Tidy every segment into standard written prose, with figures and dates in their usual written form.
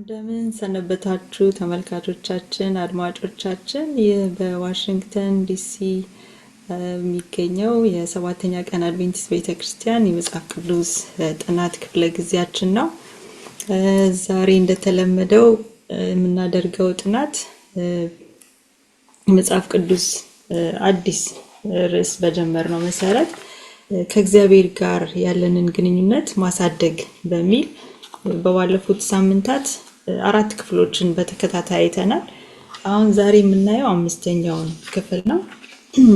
እንደምን ሰነበታችሁ ተመልካቾቻችን አድማጮቻችን። ይህ በዋሽንግተን ዲሲ የሚገኘው የሰባተኛ ቀን አድቬንቲስት ቤተክርስቲያን የመጽሐፍ ቅዱስ ጥናት ክፍለ ጊዜያችን ነው። ዛሬ እንደተለመደው የምናደርገው ጥናት የመጽሐፍ ቅዱስ አዲስ ርዕስ በጀመርነው መሰረት ከእግዚአብሔር ጋር ያለንን ግንኙነት ማሳደግ በሚል በባለፉት ሳምንታት 4 ክፍሎችን በተከታታይ አይተናል። አሁን ዛሬ የምናየው 5ኛውን ክፍል ነው።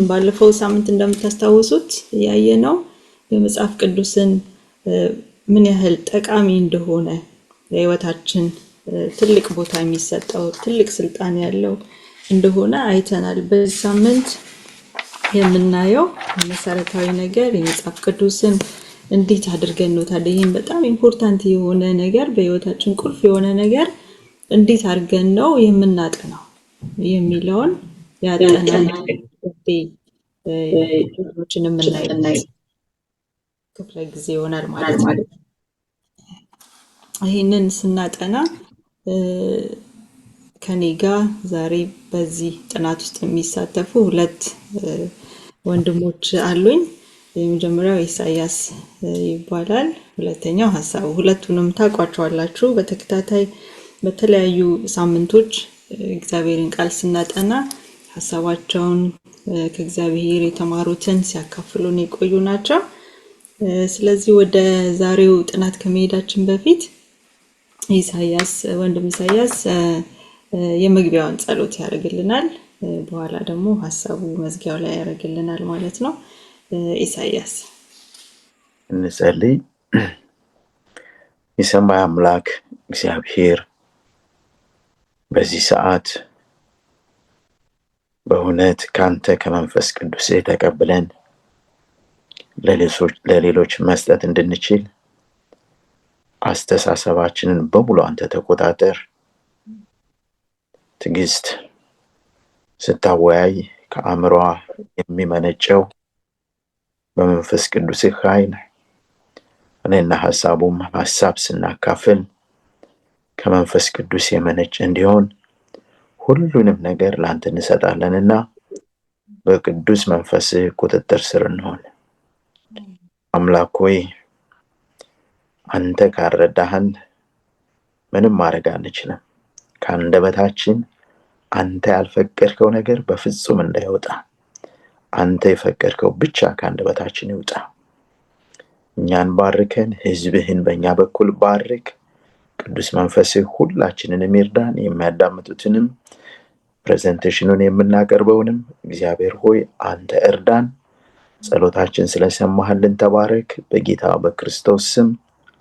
ባለፈው ሳምንት እንደምታስታውሱት ያየነው የመጽሐፍ ቅዱስን ምን ያህል ጠቃሚ እንደሆነ ለህይወታችን ትልቅ ቦታ የሚሰጠው ትልቅ ስልጣን ያለው እንደሆነ አይተናል። በዚህ ሳምንት የምናየው መሰረታዊ ነገር የመጽሐፍ ቅዱስን እንዴት አድርገን ነው ታዲያ ይሄን በጣም ኢምፖርታንት የሆነ ነገር በህይወታችን ቁልፍ የሆነ ነገር እንዴት አድርገን ነው የምናጠናው የሚለውን ያጠናል። ሌሎችን የምናየው ክፍለ ጊዜ ይሆናል ማለት ነው። ይሄንን ስናጠና ከኔ ጋር ዛሬ በዚህ ጥናት ውስጥ የሚሳተፉ 2 ወንድሞች አሉኝ። የመጀመሪያው ኢሳያስ ይባላል፣ ሁለተኛው ሐሳቡ። ሁለቱንም ታውቋቸዋላችሁ። በተከታታይ በተለያዩ ሳምንቶች እግዚአብሔርን ቃል ስናጠና ሐሳባቸውን ከእግዚአብሔር የተማሩትን ሲያካፍሉን የቆዩ ናቸው። ስለዚህ ወደ ዛሬው ጥናት ከመሄዳችን በፊት ወንድም ኢሳያስ የመግቢያውን ጸሎት ያደርግልናል። በኋላ ደግሞ ሐሳቡ መዝጊያው ላይ ያደርግልናል ማለት ነው። ኢሳያስ እንጸልይ። የሰማይ አምላክ እግዚአብሔር በዚህ ሰዓት በእውነት ካንተ ከመንፈስ ቅዱስ ተቀብለን ለሌሎች መስጠት እንድንችል አስተሳሰባችንን በሙሉ አንተ ተቆጣጠር። ትዕግስት ስታወያይ ከአእምሯ የሚመነጨው በመንፈስ ቅዱስ ኃይል እኔና ሐሳብ ስናካፍል ከመንፈስ ቅዱስ የመነጨ እንዲሆን ሁሉንም ነገር ላንተ እንሰጣለንና በቅዱስ መንፈስ ቁጥጥር ስር እንሆን። አምላክ ሆይ አንተ ካረዳህን ምንም ማድረግ አንችልም። ከአንደበታችን አንተ ያልፈቀድከው ነገር በፍጹም እንዳይወጣ አንተ የፈቀድከው ብቻ ከአንደበታችን ይውጣ። እኛን ባርከን፣ ህዝብህን በእኛ በኩል ባርክ። ቅዱስ መንፈስህ ሁላችንንም ይርዳን። የሚያዳምጡትንም ፕሬዘንቴሽኑን የምናቀርበውንም እግዚአብሔር ሆይ አንተ እርዳን። ጸሎታችን ስለሰማህልን ተባረክ። በጌታ በክርስቶስ ስም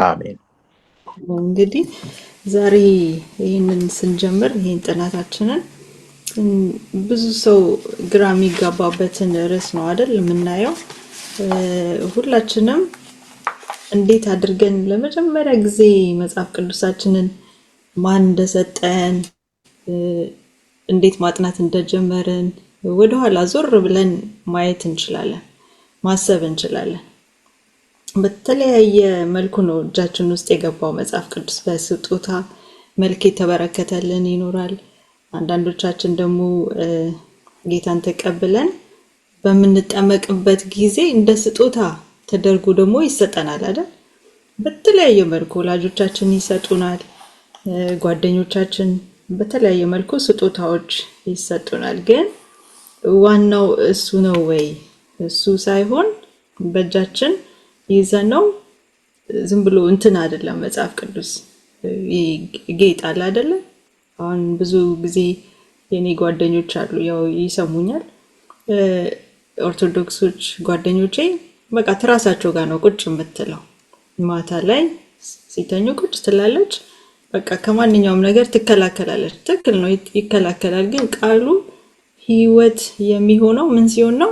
አሜን። እንግዲህ ዛሬ ይህንን ስንጀምር ይህን ጥናታችንን ብዙ ሰው ግራ የሚጋባበትን ርዕስ ነው አይደል የምናየው። ሁላችንም እንዴት አድርገን ለመጀመሪያ ጊዜ መጽሐፍ ቅዱሳችንን ማን እንደሰጠን እንዴት ማጥናት እንደጀመርን ወደኋላ ዞር ብለን ማየት እንችላለን፣ ማሰብ እንችላለን። በተለያየ መልኩ ነው እጃችን ውስጥ የገባው መጽሐፍ ቅዱስ። በስጦታ መልክ የተበረከተልን ይኖራል። አንዳንዶቻችን ደግሞ ጌታን ተቀብለን በምንጠመቅበት ጊዜ እንደ ስጦታ ተደርጎ ደግሞ ይሰጠናል አይደል? በተለያየ መልኩ ወላጆቻችን ይሰጡናል፣ ጓደኞቻችን በተለያየ መልኩ ስጦታዎች ይሰጡናል። ግን ዋናው እሱ ነው ወይ? እሱ ሳይሆን በእጃችን ይዘነው ዝም ብሎ እንትን አይደለም። መጽሐፍ ቅዱስ ይጌጣል አይደለ? አሁን ብዙ ጊዜ የኔ ጓደኞች አሉ፣ ያው ይሰሙኛል፣ ኦርቶዶክሶች ጓደኞቼ በቃ ትራሳቸው ጋር ነው ቁጭ የምትለው። ማታ ላይ ሲተኙ ቁጭ ትላለች። በቃ ከማንኛውም ነገር ትከላከላለች። ትክክል ነው፣ ይከላከላል። ግን ቃሉ ህይወት የሚሆነው ምን ሲሆን ነው?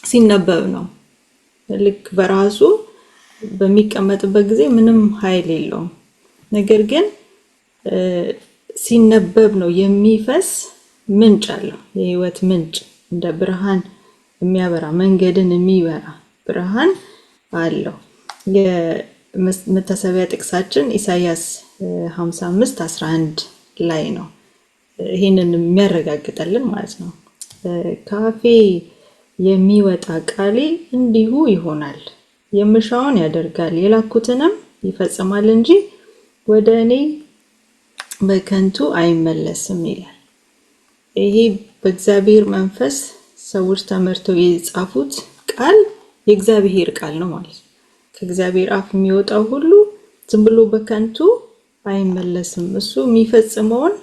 ሲነበብ ነው። ልክ በራሱ በሚቀመጥበት ጊዜ ምንም ኃይል የለውም። ነገር ግን ሲነበብ ነው የሚፈስ ምንጭ አለው። የህይወት ምንጭ እንደ ብርሃን የሚያበራ መንገድን የሚበራ ብርሃን አለው። መታሰቢያ ጥቅሳችን ኢሳይያስ 55:11 ላይ ነው። ይህንን የሚያረጋግጠልን ማለት ነው። ከአፌ የሚወጣ ቃሌ እንዲሁ ይሆናል፣ የምሻውን ያደርጋል፣ የላኩትንም ይፈጽማል እንጂ ወደ እኔ በከንቱ አይመለስም ይላል። ይሄ በእግዚአብሔር መንፈስ ሰዎች ተመርተው የጻፉት ቃል የእግዚአብሔር ቃል ነው ማለት ነው። ከእግዚአብሔር አፍ የሚወጣው ሁሉ ዝም ብሎ በከንቱ አይመለስም። እሱ የሚፈጽመውን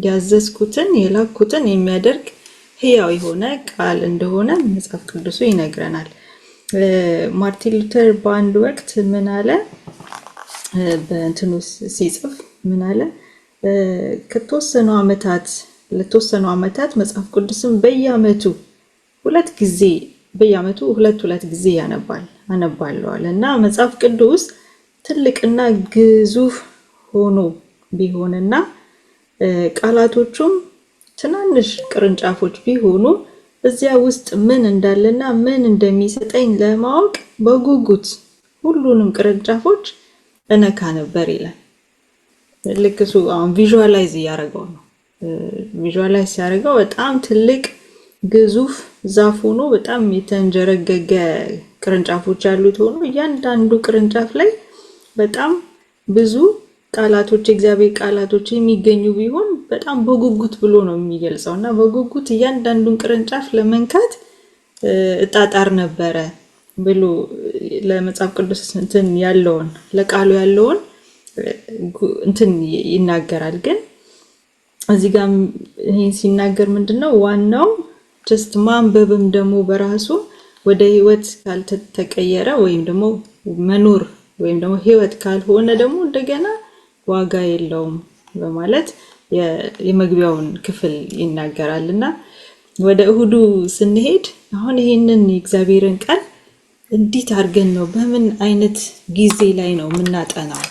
ያዘዝኩትን የላኩትን የሚያደርግ ሕያው የሆነ ቃል እንደሆነ መጽሐፍ ቅዱሱ ይነግረናል። ማርቲን ሉተር በአንድ ወቅት ምን አለ? በእንትኑ ሲጽፍ ምን አለ? ለተወሰኑ ዓመታት መጽሐፍ ቅዱስን በየዓመቱ ሁለት ጊዜ አነባለዋል እና መጽሐፍ ቅዱስ ትልቅና ግዙፍ ሆኖ ቢሆንና ቃላቶቹም ትናንሽ ቅርንጫፎች ቢሆኑ እዚያ ውስጥ ምን እንዳለና ምን እንደሚሰጠኝ ለማወቅ በጉጉት ሁሉንም ቅርንጫፎች እነካ ነበር ይላል። ልክ እሱ አሁን ቪዥዋላይዝ እያደረገው ነው። ቪዥዋላይዝ ሲያደርገው በጣም ትልቅ ግዙፍ ዛፍ ሆኖ በጣም የተንጀረገገ ቅርንጫፎች ያሉት ሆኖ እያንዳንዱ ቅርንጫፍ ላይ በጣም ብዙ ቃላቶች የእግዚአብሔር ቃላቶች የሚገኙ ቢሆን በጣም በጉጉት ብሎ ነው የሚገልጸው እና በጉጉት እያንዳንዱን ቅርንጫፍ ለመንካት እጣጣር ነበረ ብሎ ለመጽሐፍ ቅዱስ እንትን ያለውን ለቃሉ ያለውን እንትን ይናገራል። ግን እዚህ ጋር ይሄን ሲናገር ምንድነው ዋናው ጀስት ማንበብም ደግሞ በራሱ ወደ ህይወት ካልተቀየረ ወይም ደግሞ መኖር ወይም ደግሞ ህይወት ካልሆነ ደግሞ እንደገና ዋጋ የለውም በማለት የመግቢያውን ክፍል ይናገራልና ወደ እሁዱ ስንሄድ አሁን ይሄንን የእግዚአብሔርን ቃል እንዴት አድርገን ነው በምን አይነት ጊዜ ላይ ነው የምናጠናው?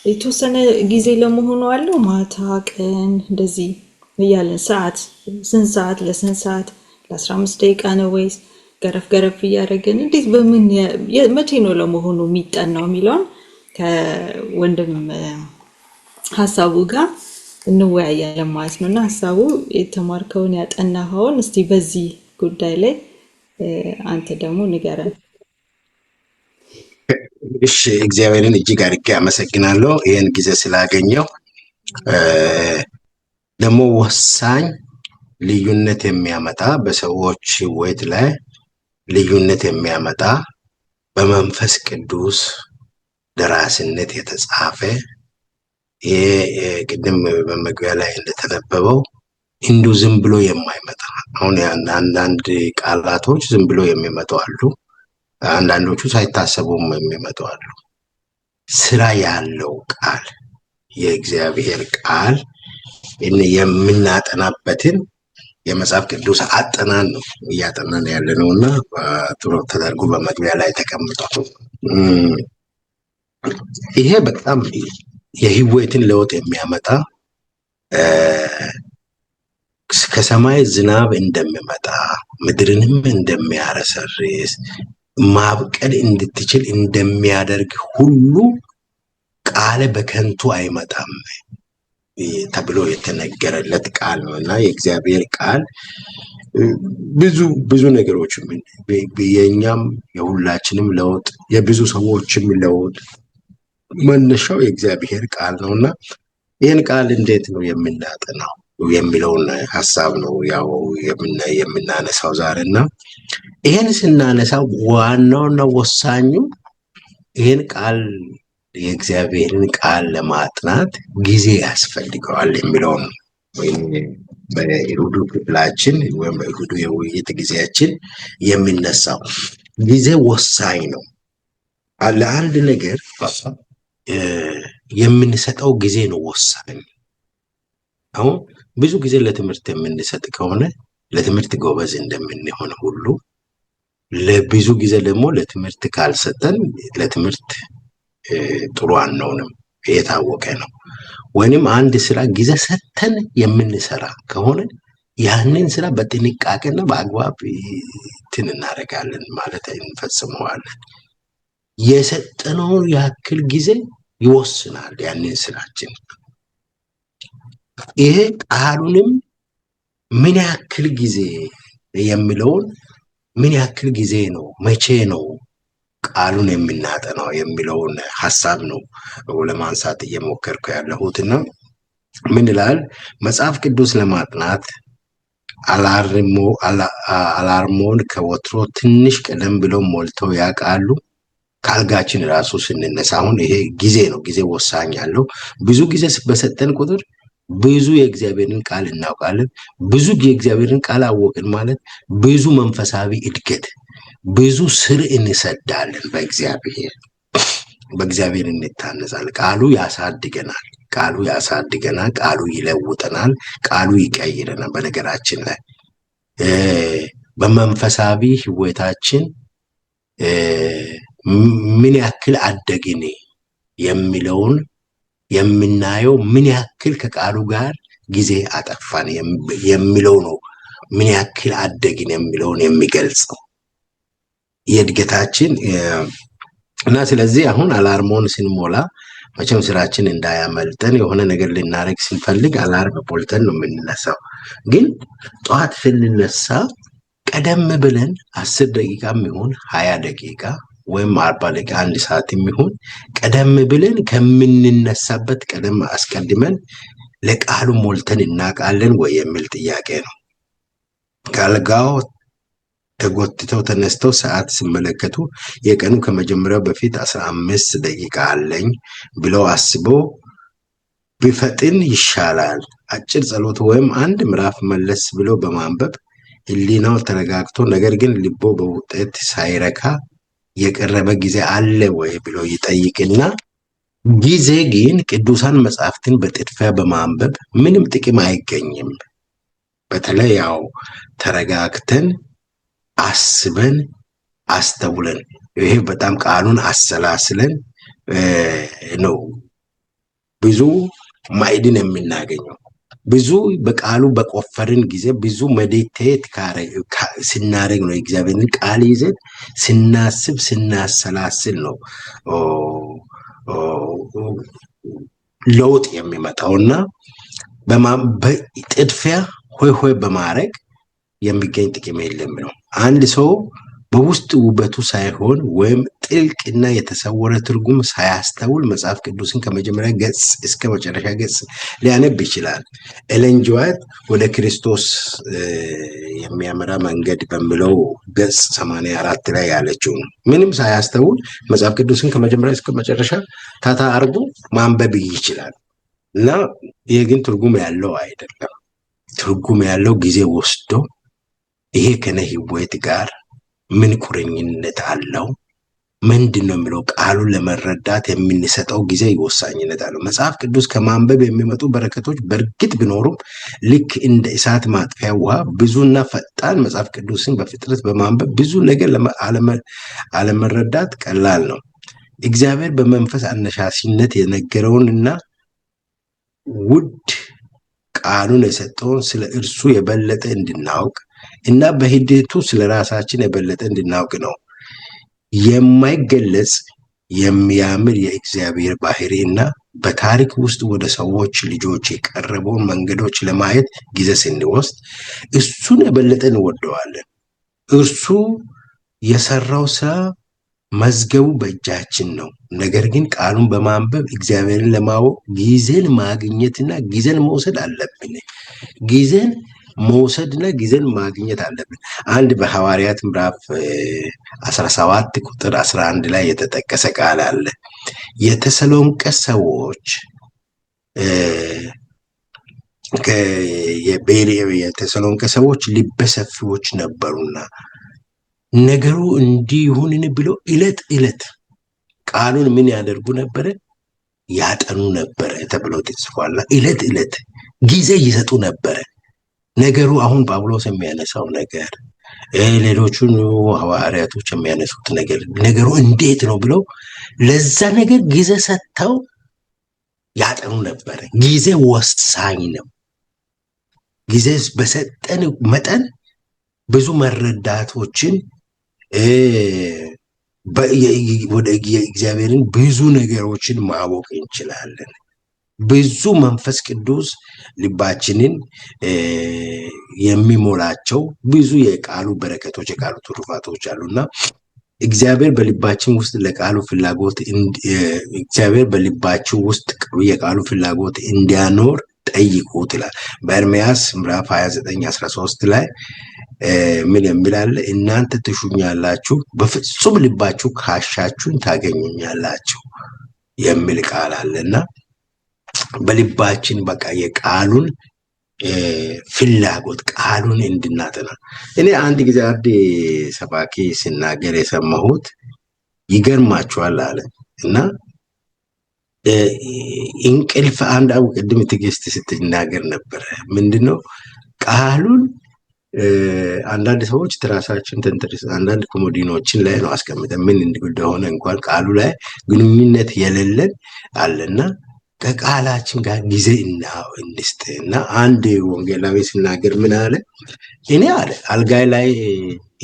የተወሰነ ጊዜ ለመሆኑ አለው ማታ ቀን እንደዚህ እያለን ሰዓት ስንት ሰዓት ለስንት ሰዓት ለ15 ደቂቃ ነው ወይስ ገረፍ እያደረግን እንዴት በምን መቼ ነው ለመሆኑ የሚጠናው የሚለውን ከወንድም ሀሳቡ ጋር እንወያያለን ማለት ነው። እና ሀሳቡ የተማርከውን ያጠናኸውን እስቲ በዚህ ጉዳይ ላይ አንተ ደግሞ ንገረን። እሺ፣ እግዚአብሔርን እጅግ አድርጌ አመሰግናለሁ ይህን ጊዜ ስላገኘው። ደግሞ ወሳኝ ልዩነት የሚያመጣ በሰዎች ህይወት ላይ ልዩነት የሚያመጣ በመንፈስ ቅዱስ ደራሲነት የተጻፈ ይሄ ቅድም በመግቢያ ላይ እንደተነበበው እንዲሁ ዝም ብሎ የማይመጣ አሁን አንዳንድ ቃላቶች ዝም ብሎ የሚመጡ አሉ፣ አንዳንዶቹ ሳይታሰቡም የሚመጡ አሉ። ስራ ያለው ቃል የእግዚአብሔር ቃል የምናጠናበትን የመጽሐፍ ቅዱስ አጠናን ነው እያጠናን ያለ ነውና ጥሩ ተደርጎ በመግቢያ ላይ ተቀምጧል። ይሄ በጣም የህይወትን ለውጥ የሚያመጣ ከሰማይ ዝናብ እንደሚመጣ ምድርንም እንደሚያረሰርስ ማብቀል እንድትችል እንደሚያደርግ ሁሉ ቃል በከንቱ አይመጣም ተብሎ የተነገረለት ቃል ነው እና የእግዚአብሔር ቃል ብዙ ነገሮች የኛም የሁላችንም ለውጥ የብዙ ሰዎችም ለውጥ መነሻው የእግዚአብሔር ቃል ነውና ይህን ቃል እንዴት ነው የምናጠናው የሚለውን ሐሳብ ነው ያው የምናነሳው ዛሬና ይሄን ስናነሳው ዋናውና ወሳኙ ይሄን ቃል የእግዚአብሔርን ቃል ለማጥናት ጊዜ ያስፈልገዋል የሚለውን በእሁዱ ክፍላችን ወይም በእሁዱ የውይይት ጊዜያችን የሚነሳው ጊዜ ወሳኝ ነው። ለአንድ ነገር የምንሰጠው ጊዜ ነው ወሳኝ። አሁን ብዙ ጊዜ ለትምህርት የምንሰጥ ከሆነ ለትምህርት ጎበዝ እንደምንሆን ሁሉ ለብዙ ጊዜ ደግሞ ለትምህርት ካልሰጠን ለትምህርት ጥሩ አንሆንም፣ የታወቀ ነው። ወይንም አንድ ስራ ጊዜ ሰጥተን የምንሰራ ከሆነ ያንን ስራ በጥንቃቄና በአግባብ እንትን እናደርጋለን ማለት እንፈጽመዋለን። የሰጠነው ያክል ጊዜ ይወስናል ያንን ስራችን። ይሄ ቃሉንም ምን ያክል ጊዜ የሚለውን ምን ያክል ጊዜ ነው መቼ ነው ቃሉን የምናጠናው የሚለውን ሐሳብ ነው ለማንሳት እየሞከርኩ ያለሁትና ምን ይላል መጽሐፍ ቅዱስ ለማጥናት አላርሞን ከወትሮ ትንሽ ቀደም ብለው ሞልተው ያውቃሉ? ካልጋችን ራሱ ስንነሳ አሁን ይሄ ጊዜ ነው። ጊዜ ወሳኝ ያለው ብዙ ጊዜ በሰጠን ቁጥር ብዙ የእግዚአብሔርን ቃል እናውቃለን። ብዙ የእግዚአብሔርን ቃል አወቅን ማለት ብዙ መንፈሳዊ እድገት፣ ብዙ ስር እንሰዳለን። በእግዚአብሔር እንታነጻለን። ቃሉ ያሳድገናል። ቃሉ ይለውጠናል። ቃሉ ይቀይረናል። በነገራችን ላይ በመንፈሳዊ ህይወታችን ምን ያክል አደግን የሚለውን የምናየው ምን ያክል ከቃሉ ጋር ጊዜ አጠፋን የሚለው ነው። ምን ያክል አደግን የሚለውን የሚገልጸው የእድገታችን እና ስለዚህ አሁን አላርሞን ስንሞላ መቼም ስራችን እንዳያመልጠን የሆነ ነገር ልናደርግ ስንፈልግ አላርም ሞልተን ነው የምንነሳው። ግን ጠዋት ስንነሳ ቀደም ብለን 10 ደቂቃም ይሁን 20 ደቂቃ ወይም 40 ደቂቃ 1 ሰዓትም ይሁን ቀደም ብለን ከምንነሳበት ቀደም አስቀድመን ለቃሉ ሞልተን እናውቃለን ወይ የሚል ጥያቄ ነው። ካልጋው ተጎትተው ተነስተው ሰዓት ሲመለከቱ የቀኑ ከመጀመሪያው በፊት 15 ደቂቃ አለኝ ብለው አስበው ቢፈጥን ይሻላል። አጭር ጸሎት ወይም አንድ ምዕራፍ መለስ ብሎ በማንበብ ህሊናው ተረጋግቶ ነገር ግን ልቦ በውጤት ሳይረካ የቀረበ ጊዜ አለ ወይ ብሎ ይጠይቅና ጊዜ ግን ቅዱሳን መጽሐፍትን በጥድፊያ በማንበብ ምንም ጥቅም አይገኝም። በተለይ ያው ተረጋግተን አስበን አስተውለን ይሄ በጣም ቃሉን አሰላስለን ነው ብዙ ማዕድን የምናገኘው። ብዙ በቃሉ በቆፈርን ጊዜ ብዙ ሜዲቴት ስናደርግ ነው እግዚአብሔርን ቃል ይዘን ስናስብ ስናሰላስል ነው ለውጥ የሚመጣውና በጥድፊያ ሆይ በማድረግ የሚገኝ ጥቅም የለም ነው። አንድ ሰው በውስጥ ውበቱ ሳይሆን ወይም ጥልቅና የተሰወረ ትርጉም ሳያስተውል መጽሐፍ ቅዱስን ከመጀመሪያ ገጽ እስከ መጨረሻ ገጽ ሊያነብ ይችላል። ኤለን ጂ ዋይት ወደ ክርስቶስ የሚያመራ መንገድ በሚለው ገጽ 84 ላይ ያለችው ነው። ምንም ሳያስተውል መጽሐፍ ቅዱስን ከመጀመሪያ እስከ መጨረሻ ታታ አርጎ ማንበብ ይችላል እና ይሄ ግን ትርጉም ያለው አይደለም። ትርጉም ያለው ጊዜ ወስዶ ይሄ ከነ ህይወት ጋር ምን ቁርኝነት አለው? ምንድነው የሚለው ቃሉን ለመረዳት የምንሰጠው ጊዜ ይወሳኝነት አለው። መጽሐፍ ቅዱስ ከማንበብ የሚመጡ በረከቶች በእርግጥ ቢኖሩም ልክ እንደ እሳት ማጥፊያ ውሃ ብዙና ፈጣን መጽሐፍ ቅዱስን በፍጥነት በማንበብ ብዙ ነገር አለመረዳት ቀላል ነው። እግዚአብሔር በመንፈስ አነሳሽነት የነገረውንና ውድ ቃሉን የሰጠውን ስለ እርሱ የበለጠ እንድናውቅ እና በሂደቱ ስለ ራሳችን የበለጠ እንድናውቅ ነው። የማይገለጽ የሚያምር የእግዚአብሔር ባህሪ እና በታሪክ ውስጥ ወደ ሰዎች ልጆች የቀረበውን መንገዶች ለማየት ጊዜ ስንወስድ እሱን የበለጠ እንወደዋለን። እርሱ የሰራው ስራ መዝገቡ በእጃችን ነው። ነገር ግን ቃሉን በማንበብ እግዚአብሔርን ለማወቅ ጊዜን ማግኘትና ጊዜን መውሰድ አለብን። ጊዜን ማግኘት አለብን። አንድ በሐዋርያት ምዕራፍ 17 ቁጥር 11 ላይ የተጠቀሰ ቃል አለ። የተሰሎንቄ ሰዎች ልበሰፊዎች ነበሩና ነገሩ እንዲህ ይሁንን ብሎ ዕለት ዕለት ቃሉን ምን ያደርጉ ነበረ? ያጠኑ ነበረ ተብሎ ተጽፏል። ዕለት ዕለት ጊዜ ይሰጡ ነበረ። ነገሩ አሁን ጳውሎስ የሚያነሳው ነገር ሌሎቹን ሐዋርያቶች የሚያነሱት ነገሩ እንዴት ነው ብለው ለዛ ነገር ጊዜ ሰጥተው ያጠኑ ነበረ። ጊዜ ወሳኝ ነው። ጊዜ በሰጠን መጠን ብዙ መረዳቶችን ወደ እግዚአብሔርን ብዙ ነገሮችን ማወቅ እንችላለን። ብዙ መንፈስ ቅዱስ ልባችንን የሚሞላቸው ብዙ የቃሉ በረከቶች የቃሉ ትሩፋቶች አሉና እግዚአብሔር በልባችን ውስጥ ለቃሉ ፍላጎት እግዚአብሔር በልባችሁ ውስጥ የቃሉ ፍላጎት እንዲያኖር ጠይቁት ይላል። በኤርምያስ ምዕራፍ 29:13 ላይ ምን የሚላል? እናንተ ትሹኛላችሁ፣ በፍጹም ልባችሁ ካሻችሁኝ ታገኙኛላችሁ የሚል ቃል አለና በልባችን በቃ የቃሉን ፍላጎት ቃሉን እንድናጠና። እኔ አንድ ጊዜ አንድ ሰባኪ ሲናገር የሰማሁት ይገርማችኋል አለ እና እንቅልፍ አንድ ቅድም ትዕግስት ስትናገር ነበረ። ምንድነው ቃሉን አንዳንድ ሰዎች ትራሳችን ተንተርስ አንዳንድ ኮሞዲኖችን ላይ ነው አስቀምጠን ምን እንደሆነ እንኳን ቃሉ ላይ ግንኙነት የሌለን አለና ከቃላችን ጋር ጊዜ እንስጥ እና አንድ ወንጌላዊ ሲናገር ምን አለ? እኔ አለ አልጋይ ላይ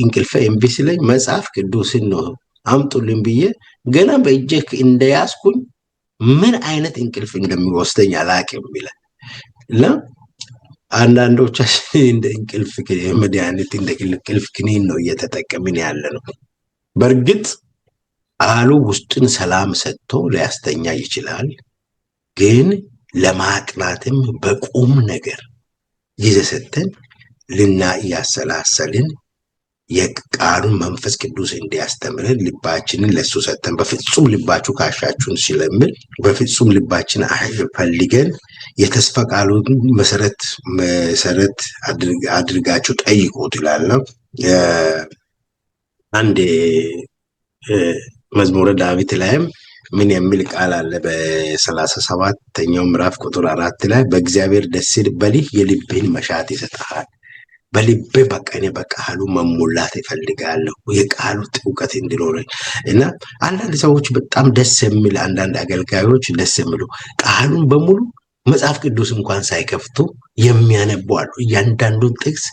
እንቅልፍ እምቢ ሲለኝ መጽሐፍ ቅዱስን ነው አምጡልኝ ብዬ ገና በእጄ እንደያዝኩኝ ምን አይነት እንቅልፍ እንደሚወስደኝ አላውቅም ይላል። እና አንዳንዶቻችን እንደ እንቅልፍ መድኃኒት እንደ እንቅልፍ ክኒን ነው እየተጠቀምን ያለ ነው። በእርግጥ ቃሉ ውስጥን ሰላም ሰጥቶ ሊያስተኛ ይችላል። ግን ለማጥናትም በቁም ነገር ጊዜ ሰጥተን እያሰላሰልን የቃሉን መንፈስ ቅዱስ እንዲያስተምረን ልባችንን ለሱ ሰጥተን በፍጹም ልባችሁ ካሻችሁን ስለምል በፍጹም ልባችን ፈልገን የተስፋ ቃሉን መሰረት አድርጋችሁ ጠይቁት ይላል። አንድ መዝሙረ ዳዊት ላይም ምን የሚል ቃል አለ? በ37ኛው ምዕራፍ ቁጥር 4 ላይ በእግዚአብሔር ደስ ይበልህ የልብህን መሻት ይሰጥሃል። በልቤ በቃ እኔ በቃሉ መሙላት ይፈልጋለሁ የቃሉ እውቀት እንዲኖረኝ እና አንዳንድ ሰዎች በጣም ደስ የሚል አንዳንድ አገልጋዮች ደስ የሚሉ ቃሉን በሙሉ መጽሐፍ ቅዱስ እንኳን ሳይከፍቱ የሚያነቡ አሉ። እያንዳንዱን ጥቅስ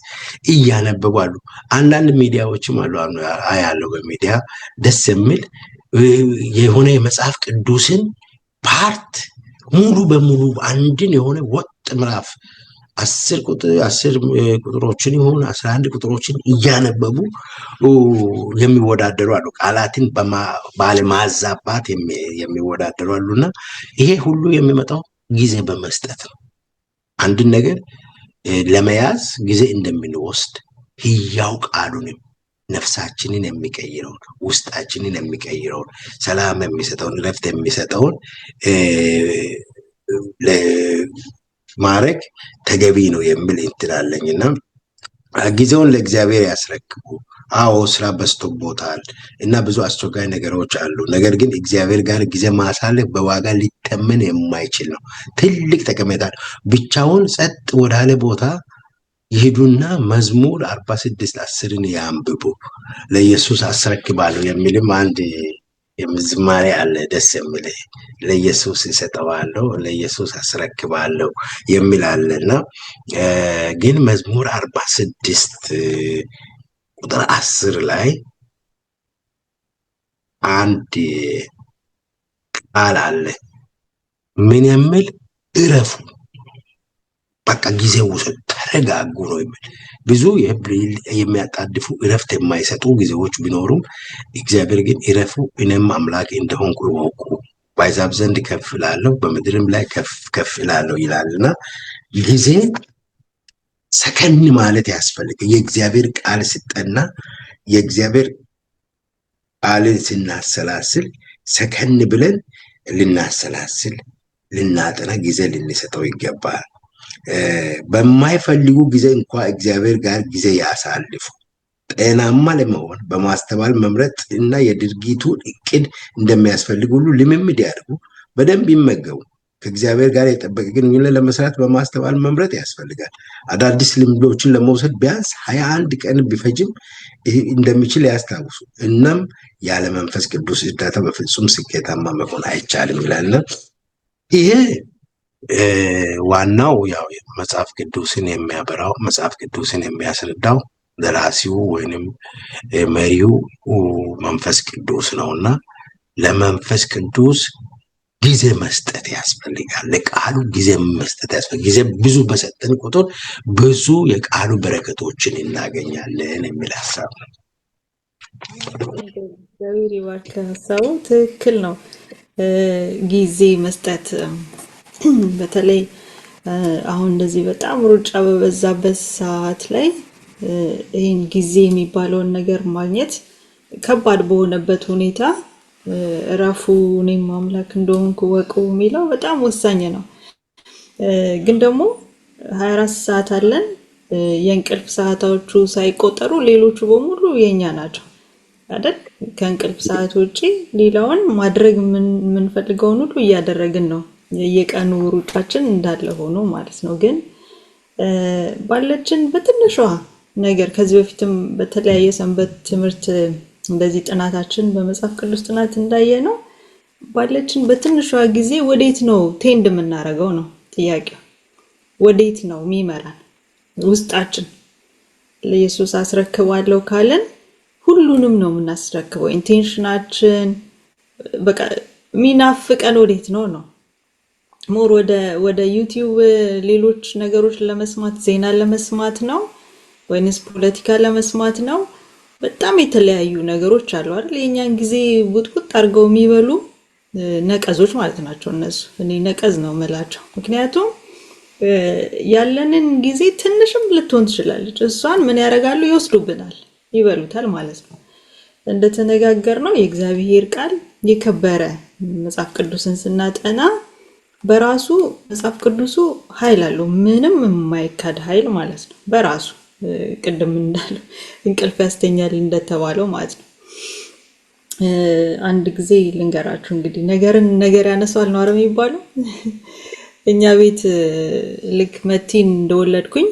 እያነበቡ አሉ። አንዳንድ ሚዲያዎችም አሉ ያለው በሚዲያ ደስ የሚል የሆነ የመጽሐፍ ቅዱስን ፓርት ሙሉ በሙሉ አንድን የሆነ ወጥ ምዕራፍ 10 ቁጥሮችን ይሁን 11 ቁጥሮችን እያነበቡ የሚወዳደሩ አሉ። ቃላትን ባለማዛባት የሚወዳደሩ አሉና ይሄ ሁሉ የሚመጣው ጊዜ በመስጠት ነው። አንድን ነገር ለመያዝ ጊዜ እንደምንወስድ ህያው ቃሉንም ነፍሳችንን የሚቀይረውን ውስጣችንን የሚቀይረውን ሰላም የሚሰጠውን ረፍት የሚሰጠውን ማድረግ ተገቢ ነው የሚል እንትላለኝና ጊዜውን ለእግዚአብሔር ያስረክቡ። አዎ ስራ በዝቶበታል እና ብዙ አስቸጋሪ ነገሮች አሉ። ነገር ግን እግዚአብሔር ጋር ጊዜ ማሳለፍ በዋጋ ሊተመን የማይችል ነው። ትልቅ ጠቀሜታ ብቻውን ጸጥ ወዳለ ቦታ ይሄዱና መዝሙር 46:10ን ያንብቡ። ለኢየሱስ አስረክባለሁ የሚልም አንድ የምዝማሬ አለ ደስ የሚል ለኢየሱስ እሰጠዋለሁ ለኢየሱስ አስረክባለሁ የሚል አለና ግን መዝሙር 46 ቁጥር 10 ላይ አንድ ቃል አለ። ምን የሚል? እረፉ፣ በቃ ጊዜ ውሰዱ፣ ተረጋጉ ነው የሚል። ብዙ የሚያጣድፉ እረፍት የማይሰጡ ጊዜዎች ቢኖሩም እግዚአብሔር ግን እረፉ እኔም አምላክ እንደሆንኩ እወቁ፣ በአሕዛብ ዘንድ ከፍ እላለሁ በምድርም ላይ ከፍ እላለሁ ይላልና ጊዜ ሰከን ማለት ያስፈልግ። የእግዚአብሔር ቃል ሲጠና የእግዚአብሔር ቃልን ስናሰላስል ሰከን ብለን ልናሰላስል ልናጠና ጊዜ ልንሰጠው ይገባል። በማይፈልጉ ጊዜ እንኳ እግዚአብሔር ጋር ጊዜ ያሳልፉ። ጤናማ ለመሆን በማስተዋል መምረጥ እና የድርጊቱን እቅድ እንደሚያስፈልግ ሁሉ ልምምድ ያድርጉ። በደንብ ይመገቡ። ከእግዚአብሔር ጋር የጠበቀ ግንኙነት ለመስራት በማስተዋል መምረጥ ያስፈልጋል። አዳዲስ ልምዶችን ለመውሰድ ቢያንስ 21 ቀን ቢፈጅም እንደሚችል ያስታውሱ። እናም ያለ መንፈስ ቅዱስ እርዳታ በፍጹም ስኬታማ መሆን አይቻልም ይላልና ይሄ ዋናው ያው መጽሐፍ ቅዱስን የሚያበራው መጽሐፍ ቅዱስን የሚያስረዳው ደራሲው ወይንም መሪው መንፈስ ቅዱስ ነውና ለመንፈስ ቅዱስ ጊዜ መስጠት ያስፈልጋል። ለቃሉ ጊዜ መስጠት ያስፈልጋል። ጊዜ ብዙ በሰጠን ቁጥር ብዙ የቃሉ በረከቶችን እናገኛለን የሚል ሀሳብ ነው። እግዚአብሔር ይባርክ። ሀሳቡ ትክክል ነው። ጊዜ መስጠት በተለይ አሁን እንደዚህ በጣም ሩጫ በበዛበት ሰዓት ላይ ይህን ጊዜ የሚባለውን ነገር ማግኘት ከባድ በሆነበት ሁኔታ እረፉ እኔም አምላክ እንደሆንኩ ወቁ የሚለው በጣም ወሳኝ ነው። ግን ደግሞ 24 ሰዓት አለን። የእንቅልፍ ሰዓታዎቹ ሳይቆጠሩ ሌሎቹ በሙሉ የኛ ናቸው አይደል? ከእንቅልፍ ሰዓት ውጪ ሌላውን ማድረግ የምንፈልገውን ሁሉ እያደረግን ነው። የቀኑ ሩጫችን እንዳለ ሆኖ ማለት ነው። ግን ባለችን በትንሿ ነገር ከዚህ በፊትም በተለያየ ሰንበት ትምህርት እንደዚህ ጥናታችን በመጽሐፍ ቅዱስ ጥናት እንዳየ ነው ባለችን በትንሿ ጊዜ ወዴት ነው ቴንድ የምናደርገው ነው ጥያቄው። ወዴት ነው የሚመራን? ውስጣችን ለኢየሱስ አስረክባለሁ ካለን ሁሉንም ነው የምናስረክበው። ኢንቴንሽናችን በቃ ሚናፍቀን ወዴት ነው ነው ሞር ወደ ዩቲዩብ ሌሎች ነገሮች ለመስማት ዜና ለመስማት ነው ወይንስ ፖለቲካ ለመስማት ነው? በጣም የተለያዩ ነገሮች አሉ አይደል? የኛን ጊዜ ቡጥቡጥ አድርገው የሚበሉ ነቀዞች ማለት ናቸው እነሱ። እኔ ነቀዝ ነው የምላቸው። ምክንያቱም ያለንን ጊዜ ትንሽም ልትሆን ትችላለች። እሷን ምን ያደርጋሉ? ይወስዱብናል፣ ይበሉታል ማለት ነው። እንደተነጋገርነው የእግዚአብሔር ቃል የከበረ መጽሐፍ ቅዱስን ስናጠና በራሱ መጽሐፍ ቅዱሱ ኃይል አለው። ምንም የማይካድ ኃይል ማለት ነው በራሱ ቅድም እንዳለው እንቅልፍ ያስተኛል እንደተባለው ማለት ነው። አንድ ጊዜ ልንገራችሁ እንግዲህ ነገር ያነሳዋል ነው አይደል የሚባለው። እኛ ቤት ልክ መቲን እንደወለድኩኝ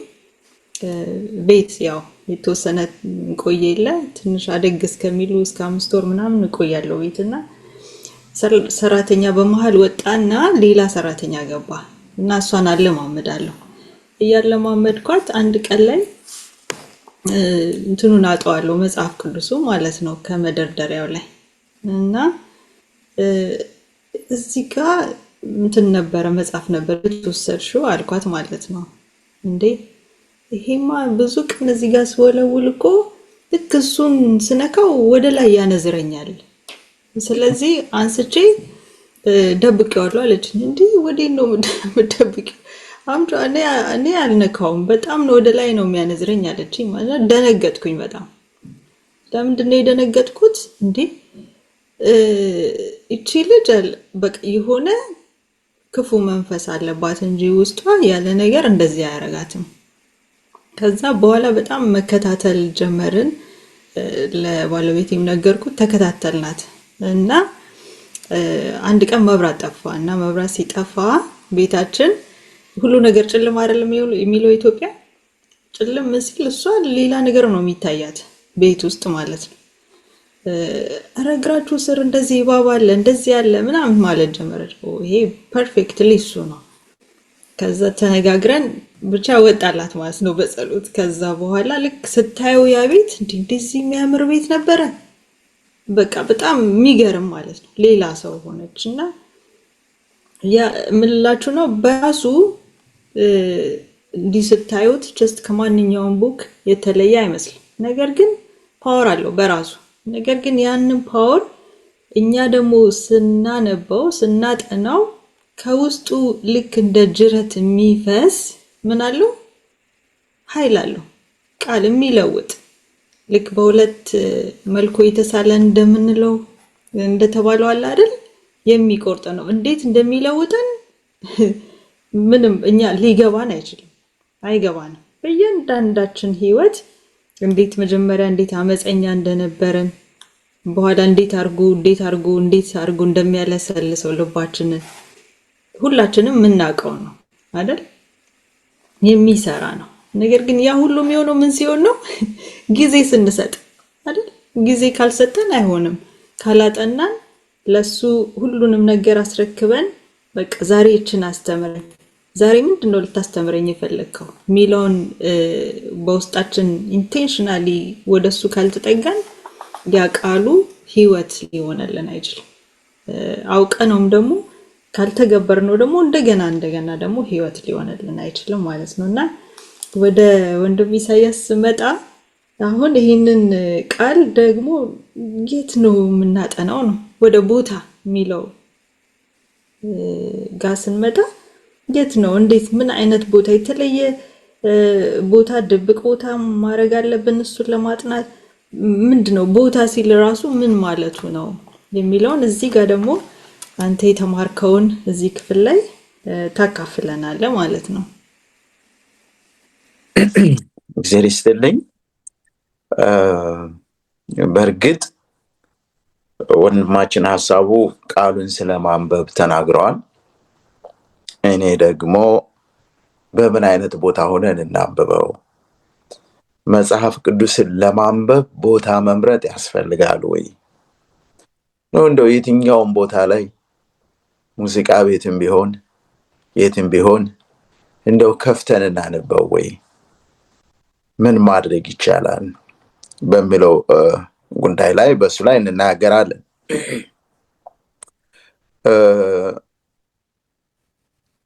ቤት ያው የተወሰነ ቆየ የለ ትንሽ አደግ እስከሚሉ እስከ 5 ወር ምናምን እቆያለሁ ቤትና ሰራተኛ በመሃል ወጣና ሌላ ሰራተኛ ገባ እና እሷን አለማመዳለሁ። እያለማመድኳት አንድ ቀን ላይ እንትኑን አጣዋለሁ መጽሐፍ ቅዱሱ ማለት ነው ከመደርደሪያው ላይ እና እዚህ ጋር እንትን ነበረ መጽሐፍ ነበር ልትወሰድሽው አልኳት ማለት ነው። እንዴ ይሄማ ብዙ ቀን እዚህ ጋር ስወለውል እኮ ልክ እሱን ስነካው ወደ ላይ ያነዝረኛል። ስለዚህ አንስቼ ደብቄዋለሁ አለችኝ። እንዴ ወዴት ነው የምደብቂው? አምጣ እኔ አልነካውም በጣም ነው ወደ ላይ ነው የሚያነዝረኝ አለችኝ። ማለት ደነገጥኩኝ በጣም። ለምንድን ነው የደነገጥኩት? እንዴ እቺ ልጅ በቃ የሆነ ክፉ መንፈስ አለባት እንጂ ውስጧ ያለ ነገር እንደዚህ አያረጋትም። ከዛ በኋላ በጣም መከታተል ጀመርን። ለባለቤቴም ነገርኩት፣ ተከታተልናት እና አንድ ቀን መብራት ጠፋ እና መብራት ሲጠፋ ቤታችን ሁሉ ነገር ጭልም አይደለም የሚለው ኢትዮጵያ ጭልም ሲል እሷ ሌላ ነገር ነው የሚታያት ቤት ውስጥ ማለት ነው። እግራችሁ ስር እንደዚህ እባብ አለ እንደዚህ ያለ ምናምን ማለት ጀመረች። ይሄ ፐርፌክትሊ እሱ ነው። ከዛ ተነጋግረን ብቻ ወጣላት ማለት ነው በጸሎት። ከዛ በኋላ ልክ ስታየው ያ ቤት እንደዚህ የሚያምር ቤት ነበረ። በቃ በጣም የሚገርም ማለት ነው። ሌላ ሰው ሆነችና ያ ምንላችሁ ነው በራሱ እንዲህ ስታዩት ጀስት ከማንኛውም ቡክ የተለየ አይመስልም። ነገር ግን ፓወር አለው በራሱ። ነገር ግን ያንን ፓወር እኛ ደግሞ ስናነበው ስናጠናው ከውስጡ ልክ እንደ ጅረት የሚፈስ ምን አለው? ኃይል አለው። ቃል የሚለውጥ ልክ በሁለት መልኩ የተሳለ እንደምንለው እንደተባለው አለ አይደል? የሚቆርጥ ነው። እንዴት እንደሚለውጠን ምንም እኛ ሊገባን አይችልም፣ አይገባንም። በእያንዳንዳችን ህይወት እንዴት መጀመሪያ እንዴት አመፀኛ እንደነበረን በኋላ እንዴት አርጎ እንደሚያለሰልሰው ልባችንን ሁላችንም የምናውቀው ነው አይደል? የሚሰራ ነው። ነገር ግን ያ ሁሉ የሚሆነው ምን ሲሆን ነው? ጊዜ ስንሰጥ አይደል? ጊዜ ካልሰጠን አይሆንም። ካላጠናን ለሱ ሁሉንም ነገር አስረክበን በቃ ዛሬ እችን አስተምረን ዛሬ ምንድነው ልታስተምረኝ የፈለግከው ሚለውን በውስጣችን ኢንቴንሽናሊ ወደሱ ካልተጠጋን ያ ቃሉ ህይወት ሊሆነልን አይችልም። አውቀነውም ደግሞ ካልተገበርነው ደግሞ እንደገና ደግሞ ህይወት ሊሆነልን አይችልም ማለት ነውና ወደ ወንድም ኢሳያስ መጣ። አሁን ይሄንን ቃል ደግሞ የት ነው የምናጠናው ነው? ወደ ቦታ ሚለው ጋር ስንመጣ የት ነው? እንዴት? ምን አይነት ቦታ? የተለየ ቦታ ድብቅ ቦታ ማድረግ አለብን እሱን ለማጥናት? ምንድነው ቦታ ሲል ራሱ ምን ማለቱ ነው የሚለውን እዚህ ጋር ደግሞ አንተ የተማርከውን እዚህ ክፍል ላይ ታካፍለናለህ ማለት ነው። እግዚአብሔር ይስጥልኝ። በእርግጥ ወንድማችን ሐሳቡ ቃሉን ስለማንበብ ተናግረዋል። እኔ ደግሞ በምን አይነት ቦታ ሆነን እናንብበው? መጽሐፍ ቅዱስን ለማንበብ ቦታ መምረጥ ያስፈልጋል ወይ ነው? እንደው የትኛውም ቦታ ላይ ሙዚቃ ቤትም ቢሆን የትም ቢሆን እንደው ከፍተን እናንበው ወይ? ምን ማድረግ ይቻላል በሚለው ጉዳይ ላይ በሱ ላይ እንናገራለን።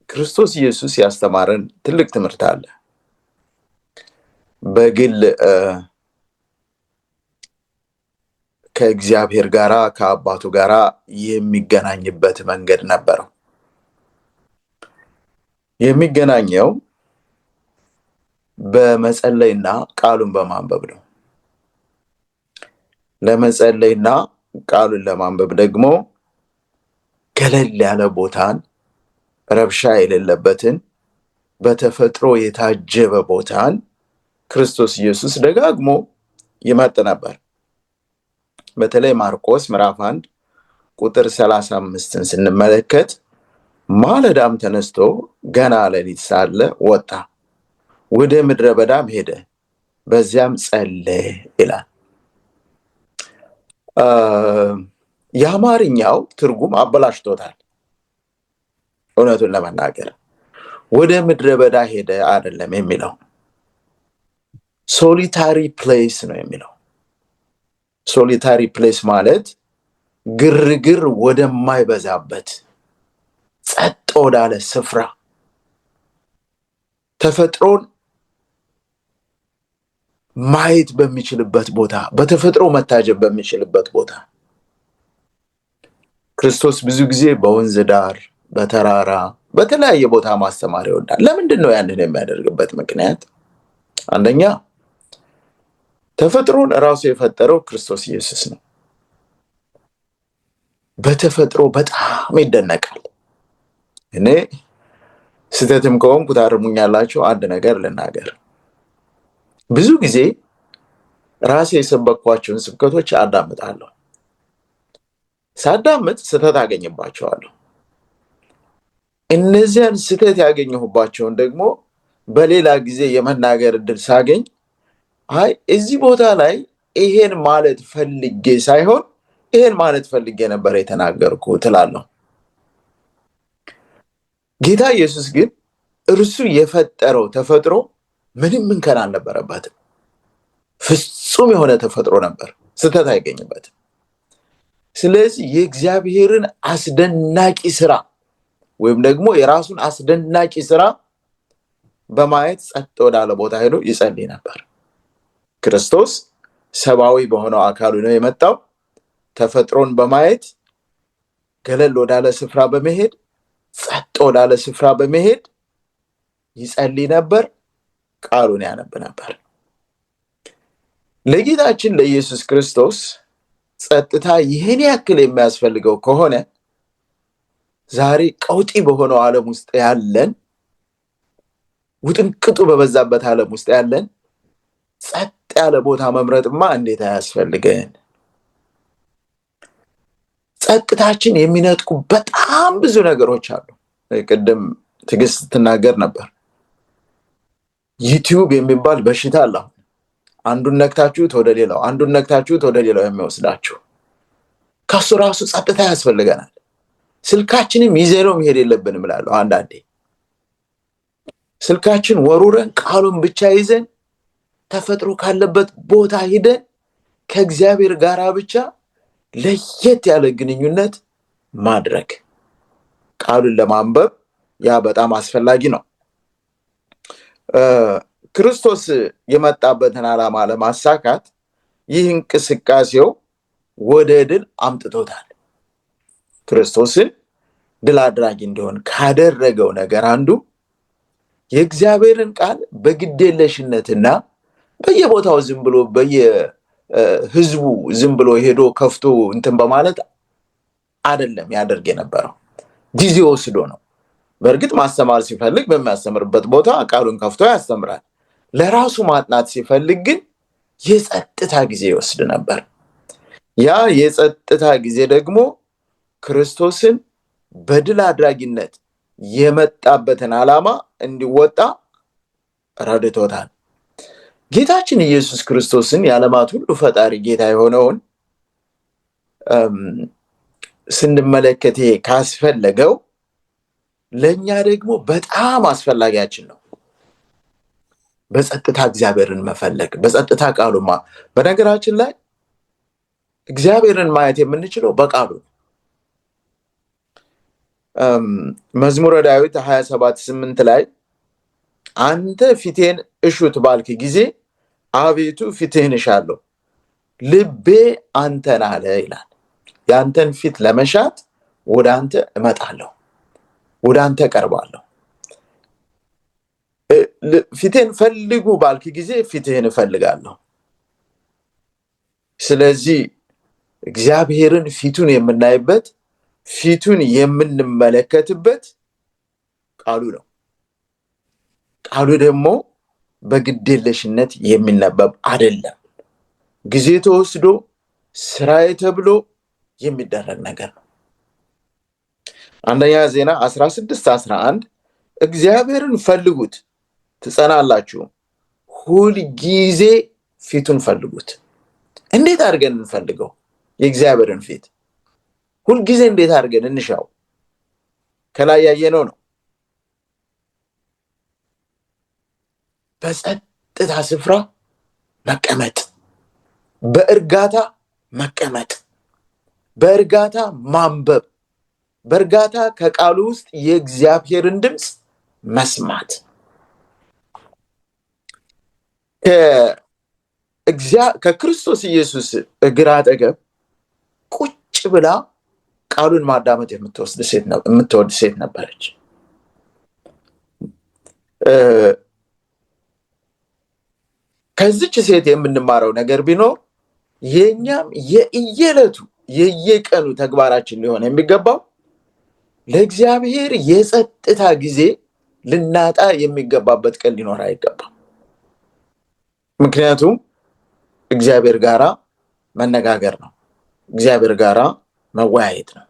ክርስቶስ ኢየሱስ ያስተማረን ትልቅ ትምህርት አለ። በግል ከእግዚአብሔር ጋራ ከአባቱ ጋራ የሚገናኝበት መንገድ ነበረው። የሚገናኘው በመጸለይና ቃሉን በማንበብ ነው። ለመጸለይና ቃሉን ለማንበብ ደግሞ ገለል ያለ ቦታን፣ ረብሻ የሌለበትን፣ በተፈጥሮ የታጀበ ቦታን ክርስቶስ ኢየሱስ ደጋግሞ ይመርጥ ነበር። በተለይ ማርቆስ ምዕራፍ 1 ቁጥር 35ን ስንመለከት ማለዳም ተነስቶ ገና ሌሊት ሳለ ወጣ፣ ወደ ምድረ በዳም ሄደ፣ በዚያም ጸለየ ይላል። የአማርኛው ትርጉም አበላሽቶታል። እውነቱን ለመናገር ወደ ምድረ በዳ ሄደ አይደለም የሚለው፣ ሶሊታሪ ፕሌስ ነው የሚለው። ሶሊታሪ ፕሌስ ማለት ግርግር ወደማይበዛበት ጸጥ ወዳለ ስፍራ፣ ተፈጥሮን ማየት በሚችልበት ቦታ፣ በተፈጥሮ መታጀብ በሚችልበት ቦታ። ክርስቶስ ብዙ ጊዜ በወንዝ ዳር፣ በተራራ፣ በተለያየ ቦታ ማስተማር ይወዳል። ለምንድን ነው ያንን የሚያደርግበት ምክንያት? አንደኛ ተፈጥሮን ራሱ የፈጠረው ክርስቶስ ኢየሱስ ነው። በተፈጥሮ በጣም ይደነቃል። እኔ ስህተትም ከሆንኩ ታርሙኛላችሁ። አንድ ነገር ልናገር። ብዙ ጊዜ ራሴ የሰበኳቸውን ስብከቶች አዳምጣለሁ። ሳዳምጥ ስህተት አገኝባቸዋለሁ። እነዚያን ስህተት ያገኘሁባቸውን ደግሞ በሌላ ጊዜ የመናገር እድል ሳገኝ አይ እዚህ ቦታ ላይ ይሄን ማለት ፈልጌ ሳይሆን ይሄን ማለት ፈልጌ ነበር የተናገርኩት እላለሁ። ጌታ ኢየሱስ ግን እርሱ የፈጠረው ተፈጥሮ ምንም እንከን አልነበረበትም። ፍጹም የሆነ ተፈጥሮ ነበር፣ ስህተት አይገኝበትም። ስለዚህ የእግዚአብሔርን አስደናቂ ስራ ወይም ደግሞ የራሱን አስደናቂ ስራ በማየት ጸጥ ወዳለ ቦታ ሄዶ ይጸልይ ነበር። ክርስቶስ ሰብአዊ በሆነው አካሉ ነው የመጣው። ተፈጥሮን በማየት ገለል ወዳለ ስፍራ በመሄድ ጸጥ ወዳለ ስፍራ በመሄድ ይጸልይ ነበር፣ ቃሉን ያነብ ነበር። ለጌታችን ለኢየሱስ ክርስቶስ ጸጥታ ይህን ያክል የሚያስፈልገው ከሆነ ዛሬ ቀውጢ በሆነው ዓለም ውስጥ ያለን፣ ውጥንቅጡ በበዛበት ዓለም ውስጥ ያለን ጸጥ ያለ ቦታ መምረጥማ እንዴት አያስፈልገን? ጸጥታችን የሚነጥቁ በጣም ብዙ ነገሮች አሉ። ቅድም ትዕግስት ትናገር ነበር። ዩቲዩብ የሚባል በሽታ አለ። አንዱን ነክታችሁት ወደ ሌላው፣ አንዱን ነክታችሁት ወደ ሌላው የሚወስዳችሁ። ከሱ ራሱ ጸጥታ ያስፈልገናል። ስልካችንም ይዘነው መሄድ የለብንም እላለሁ አንዳንዴ። ስልካችን ወሩረን ቃሉን ብቻ ይዘን ተፈጥሮ ካለበት ቦታ ሂደን ከእግዚአብሔር ጋር ብቻ ለየት ያለ ግንኙነት ማድረግ ቃሉን ለማንበብ ያ በጣም አስፈላጊ ነው። ክርስቶስ የመጣበትን ዓላማ ለማሳካት ይህ እንቅስቃሴው ወደ ድል አምጥቶታል። ክርስቶስን ድል አድራጊ እንዲሆን ካደረገው ነገር አንዱ የእግዚአብሔርን ቃል በግዴለሽነትና በየቦታው ዝም ብሎ በየህዝቡ ዝም ብሎ ሄዶ ከፍቶ እንትን በማለት አይደለም ያደርግ የነበረው፣ ጊዜ ወስዶ ነው። በእርግጥ ማስተማር ሲፈልግ በሚያስተምርበት ቦታ ቃሉን ከፍቶ ያስተምራል። ለራሱ ማጥናት ሲፈልግ ግን የጸጥታ ጊዜ ይወስድ ነበር። ያ የጸጥታ ጊዜ ደግሞ ክርስቶስን በድል አድራጊነት የመጣበትን ዓላማ እንዲወጣ ረድቶታል። ጌታችን ኢየሱስ ክርስቶስን የዓለማት ሁሉ ፈጣሪ ጌታ የሆነውን ስንመለከት ካስፈለገው ለኛ ደግሞ በጣም አስፈላጊያችን ነው። በጸጥታ እግዚአብሔርን መፈለግ፣ በጸጥታ ቃሉማ። በነገራችን ላይ እግዚአብሔርን ማየት የምንችለው በቃሉ ነው። መዝሙረ ዳዊት 27:8 ላይ አንተ ፊቴን እሹት ባልክ ጊዜ አቤቱ ፊትህን እሻለሁ፣ ልቤ አንተን አለ ይላል። ያንተን ፊት ለመሻት ወደ አንተ እመጣለሁ፣ ወደ አንተ ቀርባለሁ። ፊቴን ፈልጉ ባልክ ጊዜ ፊትህን እፈልጋለሁ። ስለዚህ እግዚአብሔርን ፊቱን የምናይበት ፊቱን የምንመለከትበት ቃሉ ነው። ቃሉ ደግሞ በግዴለሽነት የሚነበብ አይደለም። ጊዜ ተወስዶ ስራዬ ተብሎ የሚደረግ ነገር ነው። አንደኛ ዜና 16:11 እግዚአብሔርን ፈልጉት ትጸናላችሁ፣ ሁል ጊዜ ፊቱን ፈልጉት። እንዴት አድርገን እንፈልገው? የእግዚአብሔርን ፊት ሁልጊዜ እንዴት አድርገን እንሻው? ከላይ ያየነው ነው። በጸጥታ ስፍራ መቀመጥ፣ በእርጋታ መቀመጥ፣ በእርጋታ ማንበብ፣ በእርጋታ ከቃሉ ውስጥ የእግዚአብሔርን ድምፅ መስማት። ከክርስቶስ ኢየሱስ እግር አጠገብ ቁጭ ብላ ቃሉን ማዳመጥ የምትወድ ሴት ነበረች። ከዚች ሴት የምንማረው ነገር ቢኖር የኛም የየዕለቱ የየቀኑ ተግባራችን ሊሆን የሚገባው ለእግዚአብሔር የጸጥታ ጊዜ ልናጣ የሚገባበት ቀን ሊኖር አይገባም። ምክንያቱም እግዚአብሔር ጋራ መነጋገር ነው፣ እግዚአብሔር ጋራ መወያየት ነው።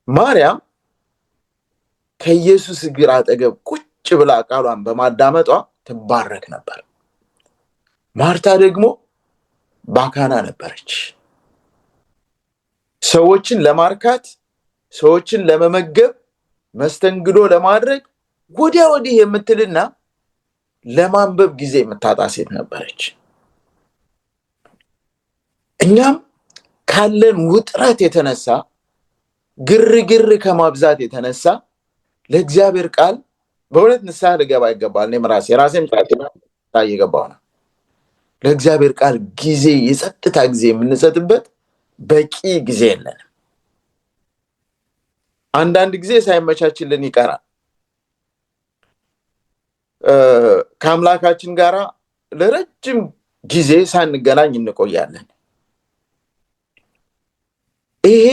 ማርያም ከኢየሱስ እግር አጠገብ ቁጭ ብላ ቃሏን በማዳመጧ ትባረክ ነበር። ማርታ ደግሞ ባካና ነበረች። ሰዎችን ለማርካት፣ ሰዎችን ለመመገብ፣ መስተንግዶ ለማድረግ ወዲያ ወዲህ የምትልና ለማንበብ ጊዜ የምታጣ ሴት ነበረች። እኛም ካለን ውጥረት የተነሳ ግርግር ከማብዛት የተነሳ ለእግዚአብሔር ቃል በእውነት ንስሐ ልገባ ይገባል። እኔም ራሴም እየገባሁ ነው። ለእግዚአብሔር ቃል ጊዜ፣ የጸጥታ ጊዜ የምንሰጥበት በቂ ጊዜ የለንም። አንዳንድ ጊዜ ሳይመቻችልን ይቀራል። ከአምላካችን ጋር ለረጅም ጊዜ ሳንገናኝ እንቆያለን። ይሄ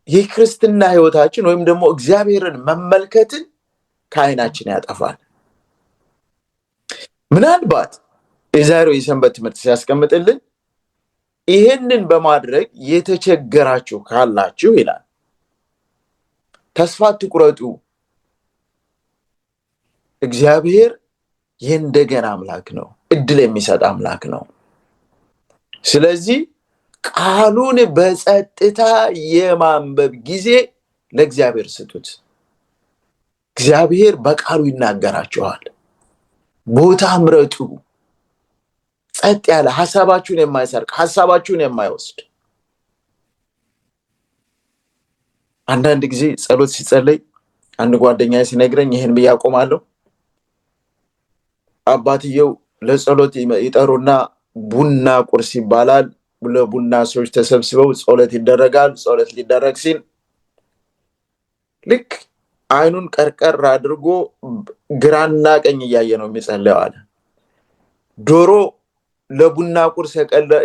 የክርስትና ሕይወታችን ወይም ደግሞ እግዚአብሔርን መመልከትን ከዓይናችን ያጠፋል። ምናልባት የዛሬው የሰንበት ትምህርት ሲያስቀምጥልን ይሄንን በማድረግ የተቸገራችሁ ካላችሁ ይላል፣ ተስፋ አትቁረጡ። እግዚአብሔር የእንደገና አምላክ ነው፣ እድል የሚሰጥ አምላክ ነው። ስለዚህ ቃሉን በጸጥታ የማንበብ ጊዜ ለእግዚአብሔር ስጡት። እግዚአብሔር በቃሉ ይናገራችኋል። ቦታ ምረጡ። ጸጥ ያለ ሐሳባችሁን የማይሰርቅ ሐሳባችሁን የማይወስድ። አንዳንድ ጊዜ ጸሎት ሲጸለይ አንድ ጓደኛዬ ሲነግረኝ ይሄን ብዬ አቆማለሁ። አባትየው ለጸሎት ይጠሩና ቡና ቁርስ ይባላል። ለቡና ሰዎች ተሰብስበው ጸሎት ይደረጋል። ጸሎት ሊደረግ ሲል ልክ አይኑን ቀርቀር አድርጎ ግራና ቀኝ እያየ ነው የሚጸልየው አለ። ዶሮ ለቡና ቁርስ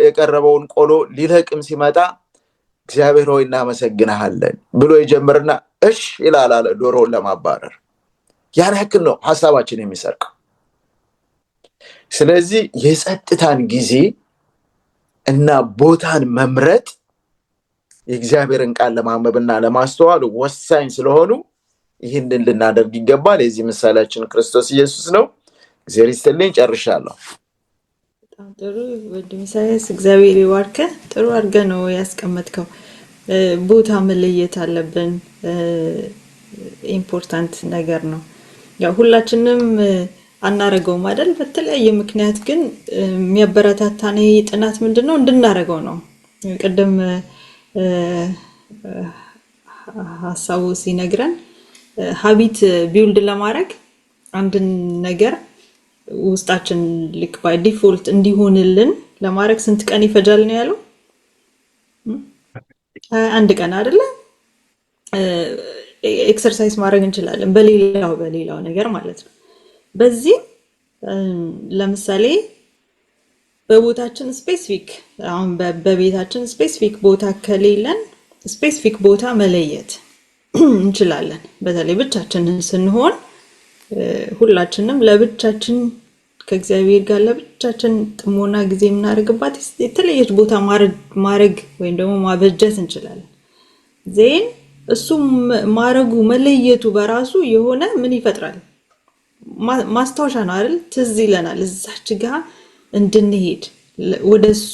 የቀረበውን ቆሎ ሊለቅም ሲመጣ እግዚአብሔር ሆይ እናመሰግንሃለን ብሎ ይጀምርና እሺ ይላል አለ ዶሮውን ለማባረር። ያን ያክል ነው ሐሳባችን የሚሰርቀው። ስለዚህ የጸጥታን ጊዜ እና ቦታን መምረጥ የእግዚአብሔርን ቃል ለማንበብና ለማስተዋል ወሳኝ ስለሆኑ ይህንን ልናደርግ ይገባል። የዚህ ምሳሌያችን ክርስቶስ ኢየሱስ ነው። እግዚአብሔር ይስጥልኝ። ጨርሻለሁ። በጣም ጥሩ ወንድም ኢሳያስ፣ እግዚአብሔር ይባርክ። ጥሩ አድርገህ ነው ያስቀመጥከው። ቦታ መለየት አለብን። ኢምፖርታንት ነገር ነው። ያው ሁላችንም አናረገውም አይደል? በተለያየ ምክንያት ግን የሚያበረታታን ይሄ ጥናት ምንድነው እንድናረገው ነው። ቅድም ሀሳቡ ሲነግረን ሀቢት ቢውልድ ለማድረግ አንድን ነገር ውስጣችን ልክ ባይ ዲፎልት እንዲሆንልን ለማድረግ ስንት ቀን ይፈጃል ነው ያለው? አንድ ቀን አይደለ? ኤክሰርሳይዝ ማድረግ እንችላለን በሌላው ነገር ማለት ነው። በዚህ ለምሳሌ በቦታችን ስፔሲፊክ አሁን በቤታችን ስፔሲፊክ ቦታ ከሌለን ስፔሲፊክ ቦታ መለየት እንችላለን። በተለይ ብቻችንን ስንሆን ሁላችንም ለብቻችን ከእግዚአብሔር ጋር ለብቻችን ጥሞና ጊዜ የምናደርግባት የተለየች ቦታ ማድረግ ወይም ደግሞ ማበጀት እንችላለን። ዜን እሱ ማረጉ መለየቱ በራሱ የሆነ ምን ይፈጥራል? ማስታወሻ ነው አይደል? ትዝ ይለናል እዛች ጋር እንድንሄድ ወደሱ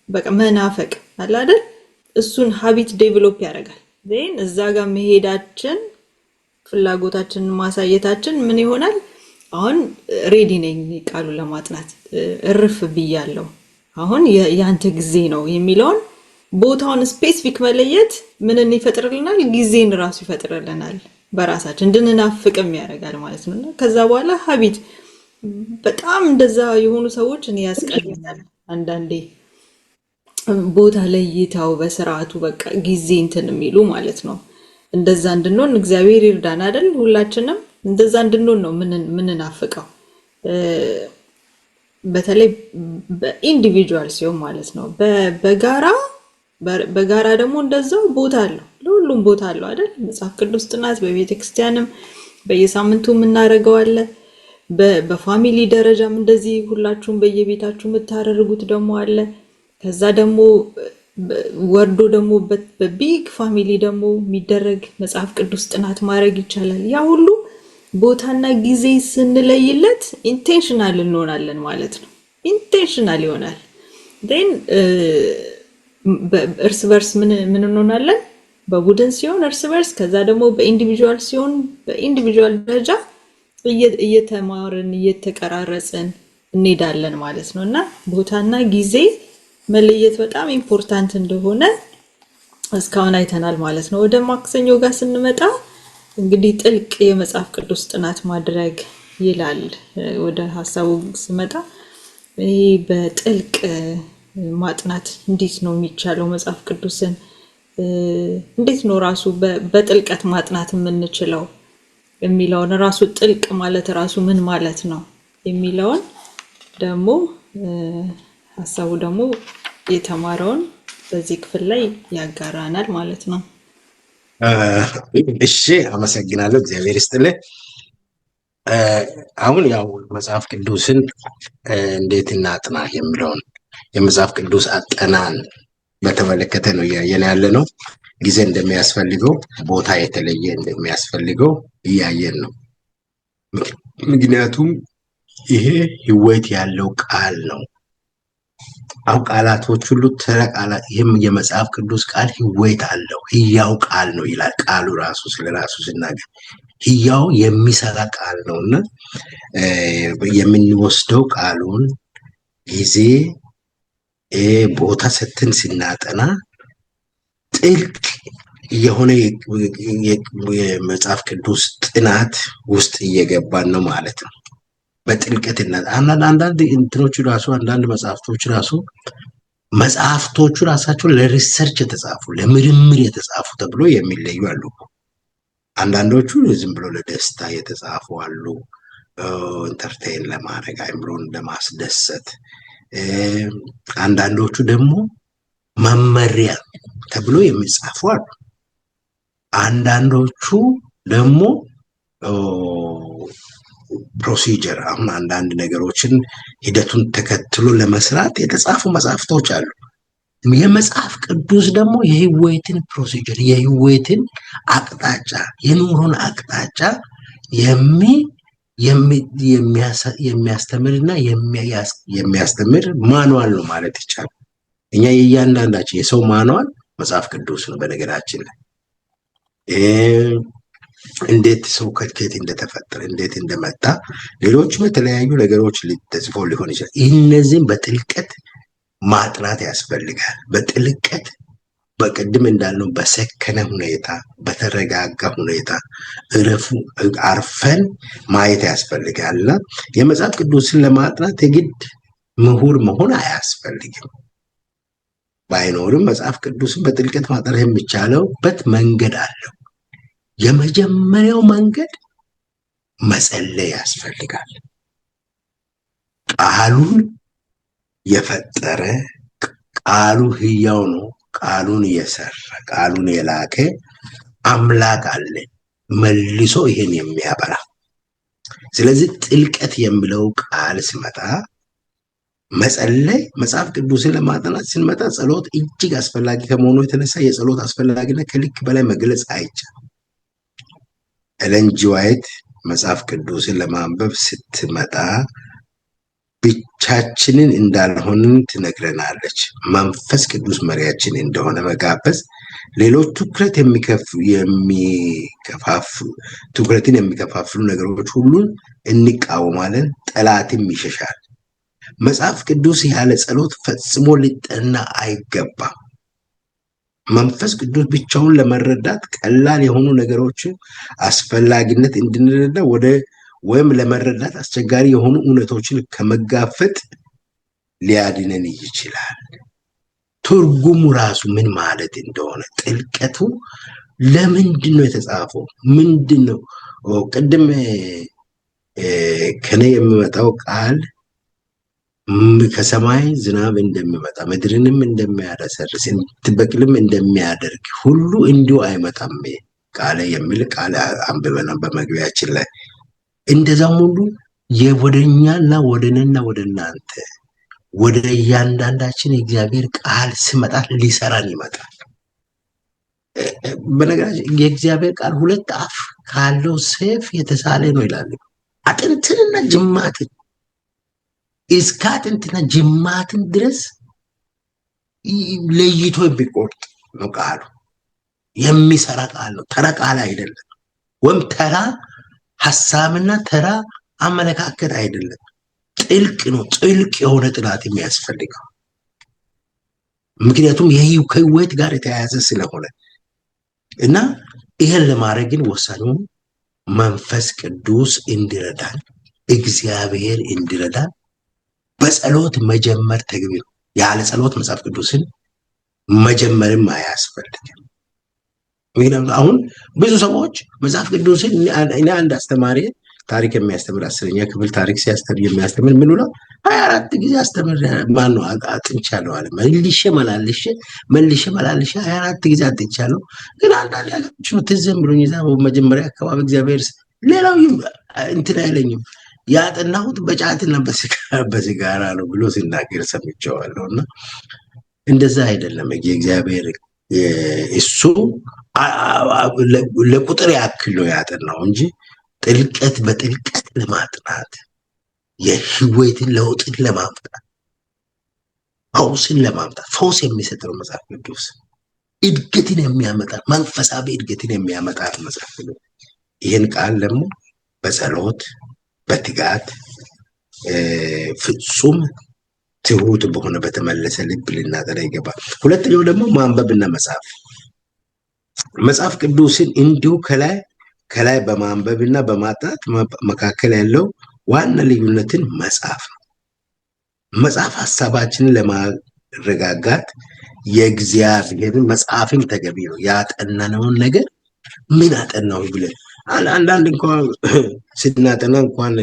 በቃ መናፈቅ አለ አይደል? እሱን ሀቢት ዴቨሎፕ ያደርጋል። ዜን እዛ ጋር መሄዳችን ፍላጎታችንን ማሳየታችን ምን ይሆናል? አሁን ሬዲ ነኝ ቃሉ ለማጥናት እርፍ ብያለሁ፣ አሁን ያንተ ጊዜ ነው የሚለውን ቦታውን ስፔሲፊክ መለየት ምንን ይፈጥርልናል? ጊዜን ራሱ ይፈጥርልናል። በራሳችን እንድንናፍቅም ያደርጋል ማለት ነው። እና ከዛ በኋላ ሀቢት በጣም እንደዛ የሆኑ ሰዎች እኔ ያስቀኛል። አንዳንዴ ቦታ ለይተው በስርዓቱ በቃ ጊዜ እንትን የሚሉ ማለት ነው። እንደዛ እንድንሆን እግዚአብሔር ይርዳን አይደል? ሁላችንም እንደዛ እንድንሆን ነው ምንናፍቀው። በተለይ በኢንዲቪጁዋል ሲሆን ማለት ነው። በጋራ ደግሞ እንደዛው ቦታ አለው፣ ለሁሉም ቦታ አለው አይደል? መጽሐፍ ቅዱስ ጥናት በቤተ ክርስቲያንም በየሳምንቱ የምናደርገው አለ። በፋሚሊ ደረጃም እንደዚህ ሁላችሁም በየቤታችሁ የምታደርጉት ደግሞ አለ። ከዛ ደግሞ ወርዶ ደግሞ በቢግ ፋሚሊ ደግሞ የሚደረግ መጽሐፍ ቅዱስ ጥናት ማድረግ ይቻላል። ያ ሁሉ ቦታና ጊዜ ስንለይለት ኢንቴንሽናል እንሆናለን ማለት ነው። ኢንቴንሽናል ይሆናል። ዜን እርስ በርስ ምን እንሆናለን? በቡድን ሲሆን እርስ በርስ፣ ከዛ ደግሞ በኢንዲቪጁዋል ሲሆን በኢንዲቪጁዋል ደረጃ እየተማርን እየተቀራረጽን እንሄዳለን ማለት ነው። እና ቦታና ጊዜ መለየት በጣም ኢምፖርታንት እንደሆነ እስካሁን አይተናል ማለት ነው። ወደ ማክሰኞ ጋር ስንመጣ እንግዲህ ጥልቅ የመጽሐፍ ቅዱስ ጥናት ማድረግ ይላል። ወደ ሀሳቡ ስመጣ ይሄ በጥልቅ ማጥናት እንዴት ነው የሚቻለው? መጽሐፍ ቅዱስን እንዴት ነው ራሱ በጥልቀት ማጥናት የምንችለው የሚለውን ራሱ ጥልቅ ማለት ራሱ ምን ማለት ነው የሚለውን ደግሞ ሀሳቡ ደግሞ የተማረውን በዚህ ክፍል ላይ ያጋራናል ማለት ነው። እሺ፣ አመሰግናለሁ። እግዚአብሔር ይስጥልህ። አሁን ያው መጽሐፍ ቅዱስን እንዴት እናጥና የሚለውን የመጽሐፍ ቅዱስ አጠናን በተመለከተ ነው እያየን ያለ ነው። ጊዜ እንደሚያስፈልገው፣ ቦታ የተለየ እንደሚያስፈልገው እያየን ነው። ምክንያቱም ይሄ ሕይወት ያለው ቃል ነው። አው ቃላቶች ሁሉ ተራ ቃላት ይህም የመጽሐፍ ቅዱስ ቃል ህይወት አለው ህያው ቃል ነው ይላል ቃሉ ራሱ ስለራሱ ሲናገር ህያው የሚሰራ ቃል ነውና የምንወስደው ቃሉን ጊዜ ቦታ ሰጥተን ስናጠና ጥልቅ የሆነ የመጽሐፍ ቅዱስ ጥናት ውስጥ እየገባን ነው ማለት ነው። በጥልቀትና አንዳንድ እንትኖቹ ራሱ አንዳንድ መጽሐፍቶቹ ራሳቸው ለሪሰርች የተጻፉ ለምርምር የተጻፉ ተብሎ የሚለዩ አሉ። አንዳንዶቹ ዝም ብሎ ለደስታ የተጻፉ አሉ፣ ኢንተርቴይን ለማድረግ አይምሮን ለማስደሰት። አንዳንዶቹ ደግሞ መመሪያ ተብሎ የሚጻፉ አሉ። አንዳንዶቹ ደግሞ ፕሮሲጀር አሁን አንዳንድ ነገሮችን ሂደቱን ተከትሎ ለመስራት የተጻፉ መጽሐፍቶች አሉ። የመጽሐፍ ቅዱስ ደግሞ የህይወትን ፕሮሲጀር የህይወትን አቅጣጫ የኑሮን አቅጣጫ የሚያስተምርና የሚያስተምር ማኑዋል ነው ማለት ይቻላል። እኛ የእያንዳንዳችን የሰው ማኑዋል መጽሐፍ ቅዱስ ነው። በነገራችን ላይ እንዴት ሰው ከየት እንደተፈጠረ እንዴት እንደመጣ ሌሎችም የተለያዩ ነገሮች ተጽፈው ሊሆን ይችላል። እነዚህም በጥልቀት ማጥናት ያስፈልጋል። በጥልቀት በቅድም እንዳልነው በሰከነ ሁኔታ በተረጋጋ ሁኔታ አርፈን ማየት ያስፈልጋልና የመጽሐፍ ቅዱስን ለማጥናት የግድ ምሁር መሆን አያስፈልግም። ባይኖርም መጽሐፍ ቅዱስን በጥልቀት ማጥናት የሚቻልበት መንገድ አለው። የመጀመሪያው መንገድ መጸለይ ያስፈልጋል። ቃሉን የፈጠረ ቃሉ ህያው ነው። ቃሉን የሰራ ቃሉን የላከ አምላክ አለ መልሶ ይሄን የሚያበራ። ስለዚህ ጥልቀት የሚለው ቃል ሲመጣ መጸለይ መጽሐፍ ቅዱስን ለማጥናት ስንመጣ ጸሎት እጅግ አስፈላጊ ከመሆኑ የተነሳ የጸሎት አስፈላጊነት ከልክ በላይ መግለጽ አይቻልም። ኤለን ጂ ዋይት መጽሐፍ ቅዱስን ለማንበብ ስትመጣ ብቻችንን እንዳልሆንን ትነግረናለች። መንፈስ ቅዱስ መሪያችን እንደሆነ መጋበዝ ሌሎች ትኩረትን የሚከፋፍሉ ነገሮች ሁሉን እንቃወማለን፣ ጠላትም ይሸሻል። መጽሐፍ ቅዱስ ያለ ጸሎት ፈጽሞ ሊጠና አይገባም። መንፈስ ቅዱስ ብቻውን ለመረዳት ቀላል የሆኑ ነገሮችን አስፈላጊነት እንድንረዳ ወይም ለመረዳት አስቸጋሪ የሆኑ እውነቶችን ከመጋፈጥ ሊያድነን ይችላል። ትርጉሙ ራሱ ምን ማለት እንደሆነ ጥልቀቱ ለምንድን ነው የተጻፈው? ምንድን ነው? ቅድም ከኔ የሚመጣው ቃል ከሰማይ ዝናብ እንደሚመጣ ምድርንም እንደሚያረሰርስ ትበቅልም እንደሚያደርግ ሁሉ እንዲሁ አይመጣም ቃል የሚል ቃል አንብበናል በመግቢያችን ላይ። እንደዛም ሁሉ ወደኛና ወደነና ወደ እናንተ ወደ እያንዳንዳችን የእግዚአብሔር ቃል ሲመጣ ሊሰራን ይመጣል። በነገራችን የእግዚአብሔር ቃል ሁለት አፍ ካለው ሰይፍ የተሳለ ነው ይላል። አጥንትንና ጅማትን እስከ አጥንትና ጅማትን ድረስ ለይቶ የሚቆርጥ ነው ቃሉ። የሚሰራ ቃል ነው። ተራ ቃል አይደለም። ወይም ተራ ሐሳብና ተራ አመለካከት አይደለም። ጥልቅ ነው። ጥልቅ የሆነ ጥናት የሚያስፈልገው ምክንያቱም ከህይወት ጋር የተያያዘ ስለሆነ እና ይሄን ለማድረግ ግን ወሳኙ መንፈስ ቅዱስ እንዲረዳን እግዚአብሔር እንዲረዳን በጸሎት መጀመር ተገቢ ነው። ያለ ጸሎት መጽሐፍ ቅዱስን መጀመርም አያስፈልግም። ምክንያቱም አሁን ብዙ ሰዎች መጽሐፍ ቅዱስን እኔ አንድ አስተማሪ ታሪክ የሚያስተምር 10ኛ ክፍል ታሪክ የሚያስተምር ምን ብሎ 24 ጊዜ አስተምር ማነው አጥንቻለሁ አለ። መልሼ 24 ጊዜ አጥንቻለሁ። ግን አንዳንድ ያለች ትዝም ብሎኝ መጀመሪያ አካባቢ እግዚአብሔር ሌላው እንትን አይለኝም ያጠናሁት በጫትና በሲጋራ ነው ብሎ ሲናገር ሰምቼዋለሁ። እና እንደዛ አይደለም። የእግዚአብሔር እሱ ለቁጥር ያክል ነው ያጠናው እንጂ በጥልቀት ለማጥናት የህይወትን ለውጥን ለማምጣት ፈውስን ለማምጣት ፈውስ የሚሰጥ ነው መጽሐፍ ቅዱስ። እድገትን የሚያመጣ መንፈሳዊ እድገትን የሚያመጣ መጽሐፍ ቅዱስ። ይህን ቃል ደግሞ በጸሎት በትጋት ፍጹም ትሁት በሆነ በተመለሰ ልብ ልናጠና ይገባል። ሁለተኛው ደግሞ ማንበብና መጽሐፍ ቅዱስን እንዲሁ ከላይ በማንበብና በማጥናት መካከል ያለው ዋና ልዩነትን መጽሐፍ ነው። መጽሐፍ ሀሳባችንን ለማረጋጋት የእግዚአብሔርን መጽሐፍን ተገቢ ነው። ያጠናነውን ነገር ምን አጠናው ብለን አንዳንድ እንኳን ስናጠና እንኳን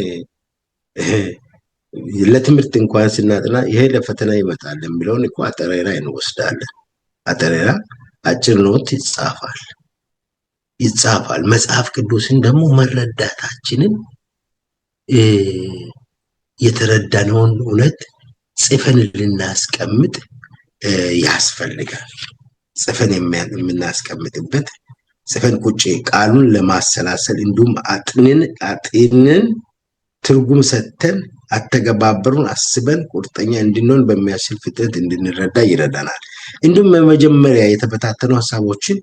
ለትምህርት እንኳን ስናጠና ይሄ ለፈተና ይመጣል የሚለውን እኮ አጠሬራ እንወስዳለን። አጠሬራ አጭር ኖት ይጻፋል። መጽሐፍ ቅዱስን ደግሞ መረዳታችንን የተረዳነውን እውነት ጽፈን ልናስቀምጥ ያስፈልጋል። ጽፈን የምናስቀምጥበት ጽፈን ቁጭ ቃሉን ለማሰላሰል እንዲሁም አጥንን ትርጉም ሰጥተን አተገባበሩን አስበን ቁርጠኛ እንድንሆን በሚያስችል ፍጥነት እንድንረዳ ይረዳናል። እንዲሁም በመጀመሪያ የተበታተኑ ሀሳቦችን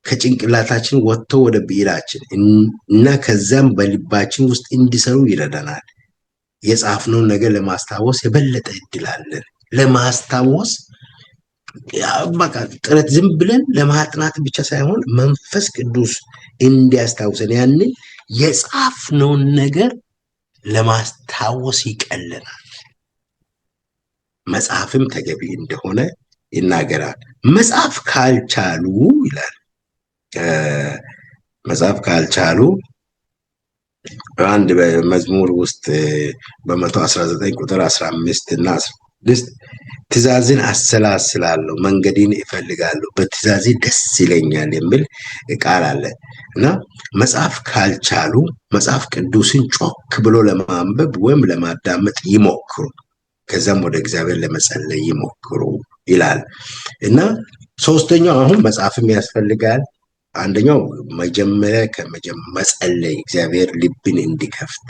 ከጭንቅላታችን ወጥተው ወደ ብዕራችን እና ከዛም በልባችን ውስጥ እንዲሰሩ ይረዳናል። የጻፍነውን ነገር ለማስታወስ የበለጠ እድል አለን። ለማስታወስ በቃ ጥረት ዝም ብለን ለማጥናት ብቻ ሳይሆን መንፈስ ቅዱስ እንዲያስታውሰን ያንን የጻፍነውን ነገር ለማስታወስ ይቀለናል። መጽሐፍም ተገቢ እንደሆነ ይናገራል። መጽሐፍ ካልቻሉ ይላል መጽሐፍ ካልቻሉ አንድ በመዝሙር ውስጥ በ119 ቁጥር 15 እና 16 ትእዛዝን አሰላስላለሁ መንገድን እፈልጋለሁ በትእዛዝ ደስ ይለኛል የሚል ቃል አለ እና መጽሐፍ ካልቻሉ መጽሐፍ ቅዱስን ጮክ ብሎ ለማንበብ ወይም ለማዳመጥ ይሞክሩ፣ ከዛም ወደ እግዚአብሔር ለመጸለይ ይሞክሩ ይላል እና ሶስተኛው አሁን መጽሐፍም ያስፈልጋል። አንደኛው መጀመሪያ መጸለይ እግዚአብሔር ልብን እንዲከፍት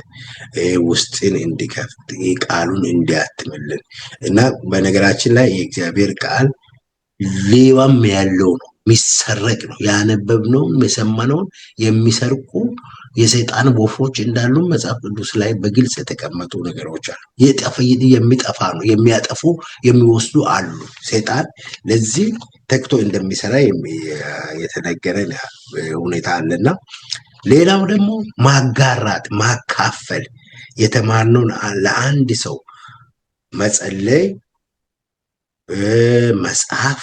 ውስጥን እንዲከፍት ቃሉን እንዲያትምልን እና በነገራችን ላይ የእግዚአብሔር ቃል ሌባም ያለው ነው፣ የሚሰረቅ ነው። ያነበብነውን የሰማነውን የሚሰርቁ የሰይጣን ወፎች እንዳሉ መጽሐፍ ቅዱስ ላይ በግልጽ የተቀመጡ ነገሮች አሉ። የሚጠፋ ነው፣ የሚያጠፉ የሚወስዱ አሉ። ሰይጣን ለዚህ ተክቶ እንደሚሰራ የተነገረ ሁኔታ አለና ሌላው ደግሞ ማጋራት ማካፈል የተማርነውን ለአንድ ሰው መጸለይ መጽሐፍ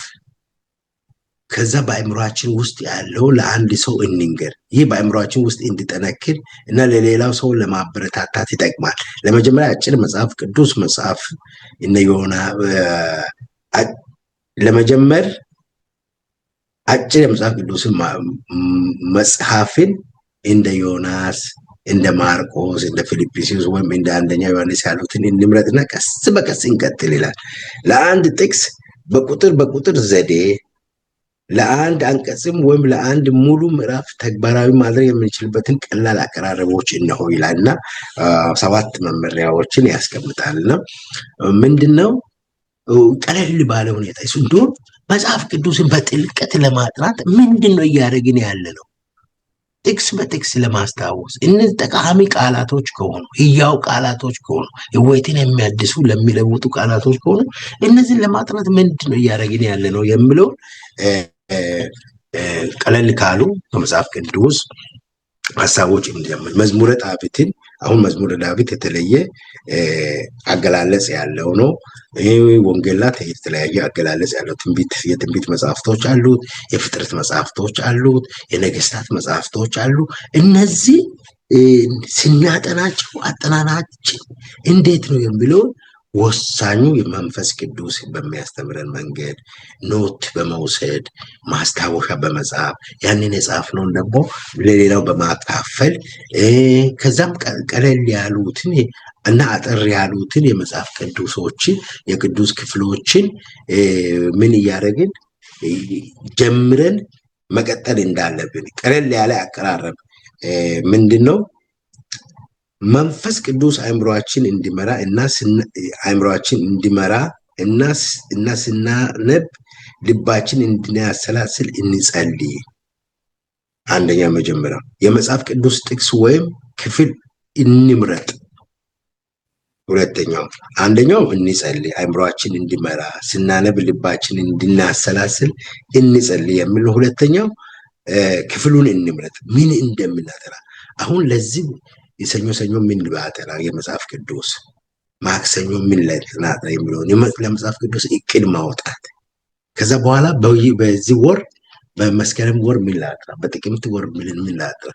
ከዛ በአእምሯችን ውስጥ ያለው ለአንድ ሰው እንንገር። ይህ በአእምሯችን ውስጥ እንዲጠነክር እና ለሌላው ሰው ለማበረታታት ይጠቅማል። ለመጀመሪያ አጭር መጽሐፍ ቅዱስ መጽሐፍ እነ ዮና ለመጀመር አጭር የመጽሐፍ ቅዱስን መጽሐፍን እንደ ዮናስ እንደ ማርቆስ እንደ ፊልጵስዩስ ወይም እንደ አንደኛ ዮሐንስ ያሉትን እንምረጥና ቀስ በቀስ እንቀጥል ይላል። ለአንድ ጥቅስ በቁጥር ዘዴ ለአንድ አንቀጽም ወይም ለአንድ ሙሉ ምዕራፍ ተግባራዊ ማድረግ የምንችልበትን ቀላል አቀራረቦች እነሆ ይላልና 7 መመሪያዎችን ያስቀምጣልና ምንድነው ቀለል ባለ ሁኔታ እሱ እንደው መጽሐፍ ቅዱስን በጥልቀት ለማጥናት ምንድነው እያደረግን ያለ ነው? ጥቅስ በጥቅስ ለማስታወስ እነዚህ ጠቃሚ ቃላቶች ከሆኑ ህያው ቃላቶች ከሆኑ ህይወትን የሚያድሱ ለሚለውጡ ቃላቶች ከሆኑ እነዚህን ለማጥናት ምንድነው እያደረግን ያለ ነው የሚለው ቀለል ካሉ በመጽሐፍ ቅዱስ ሀሳቦች እንጀምር። መዝሙረ ዳዊትን አሁን መዝሙረ ዳዊት የተለየ አገላለጽ ያለው ነው። ወንጌላት የተለያየ አገላለጽ ያለው የትንቢት መጽሐፍቶች አሉት፣ የፍጥረት መጽሐፍቶች አሉት፣ የነገስታት መጽሐፍቶች አሉ። እነዚህ ስናጠናቸው አጠናናችን እንዴት ነው የሚለውን ወሳኙ የመንፈስ ቅዱስ በሚያስተምረን መንገድ ኖት በመውሰድ ማስታወሻ በመጻፍ ያንን የጻፍነውን ደግሞ ለሌላው በማካፈል ከዛም ቀለል ያሉትን እና አጠር ያሉትን የመጽሐፍ ቅዱሶችን የቅዱስ ክፍሎችን ምን እያደረግን ጀምረን መቀጠል እንዳለብን ቀለል ያለ አቀራረብ ምንድነው መንፈስ ቅዱስ አእምሮአችን እንዲመራ እና አእምሮአችን እንዲመራ እና ስናነብ ልባችን እንድናሰላስል እንጸልይ። አንደኛ መጀመሪያ የመጽሐፍ ቅዱስ ጥቅስ ወይም ክፍል እንምረጥ። ሁለተኛው አንደኛው እንጸልይ፣ አእምሮአችን እንዲመራ ስናነብ ልባችን እንድናሰላስል እንጸልይ የሚለው። ሁለተኛው ክፍሉን እንምረጥ፣ ምን እንደምናጠራ። አሁን ለዚህ የሰኞ ሰኞ ምን ባጠራ የመጽሐፍ ቅዱስ፣ ማክሰኞ ምን ላይ ጥናት የሚለውን ለመጽሐፍ ቅዱስ እቅድ ማውጣት። ከዛ በኋላ በዚህ ወር በመስከረም ወር ምን ላጥና፣ በጥቅምት ወር ምን ላጥና፣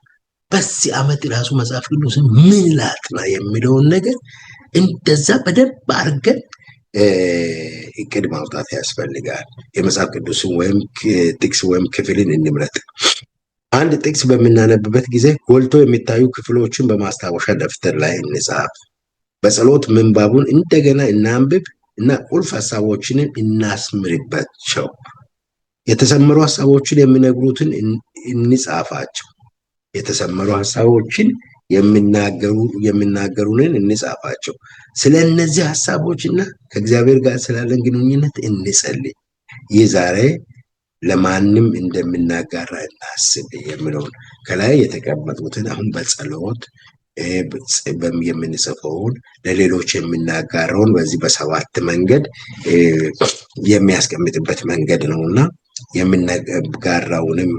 በዚህ ዓመት ራሱ መጽሐፍ ቅዱስ ምን ላጥና የሚለውን ነገር እንደዛ በደንብ አድርገን እቅድ ማውጣት ያስፈልጋል። የመጽሐፍ ቅዱስን ወይም ጥቅስ ወይም ክፍልን እንምረጥ። አንድ ጥቅስ በምናነብበት ጊዜ ጎልቶ የሚታዩ ክፍሎችን በማስታወሻ ደብተር ላይ እንጻፍ። በጸሎት ምንባቡን እንደገና እናንብብ እና ቁልፍ ሀሳቦችን እናስምርባቸው። የተሰመሩ ሀሳቦችን የሚነግሩትን እንጻፋቸው። የተሰመሩ ሀሳቦችን የሚናገሩንን እንጻፋቸው። ስለ እነዚህ ሀሳቦችና ከእግዚአብሔር ጋር ስላለን ግንኙነት እንጸልይ። ይህ ዛሬ ለማንም እንደምናጋራ እናስብ የሚለውን ከላይ የተቀመጡትን አሁን በጸሎት የምንጽፈውን ለሌሎች የምናጋራውን በዚህ በሰባት መንገድ የሚያስቀምጥበት መንገድ ነውና የምናጋራውንም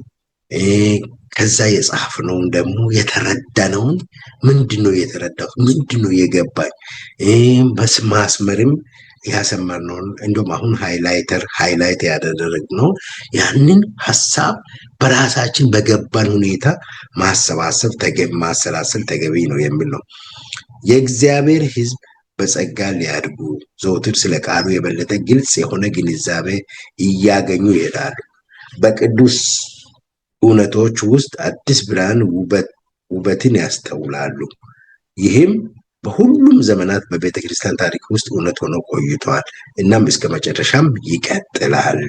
ከዛ የጻፍነውን ደግሞ የተረዳነውን ምንድነው የተረዳሁት፣ ምንድነው የገባኝ በማስመርም ያሰመርነውን እንደውም አሁን ሃይላይት ያደረግነው ያንን ሀሳብ በራሳችን በገባን ሁኔታ ማሰባሰብ ማሰላሰል ተገቢ ነው የሚል ነው። የእግዚአብሔር ሕዝብ በጸጋ ሊያድጉ ዘወትር ስለ ቃሉ የበለጠ ግልጽ የሆነ ግንዛቤ እያገኙ ይሄዳሉ። በቅዱስ እውነቶች ውስጥ አዲስ ብርሃን ውበትን ያስተውላሉ። ይህም በሁሉም ዘመናት በቤተ ክርስቲያን ታሪክ ውስጥ እውነት ሆኖ ቆይቷል። እናም እስከ መጨረሻም ይቀጥላል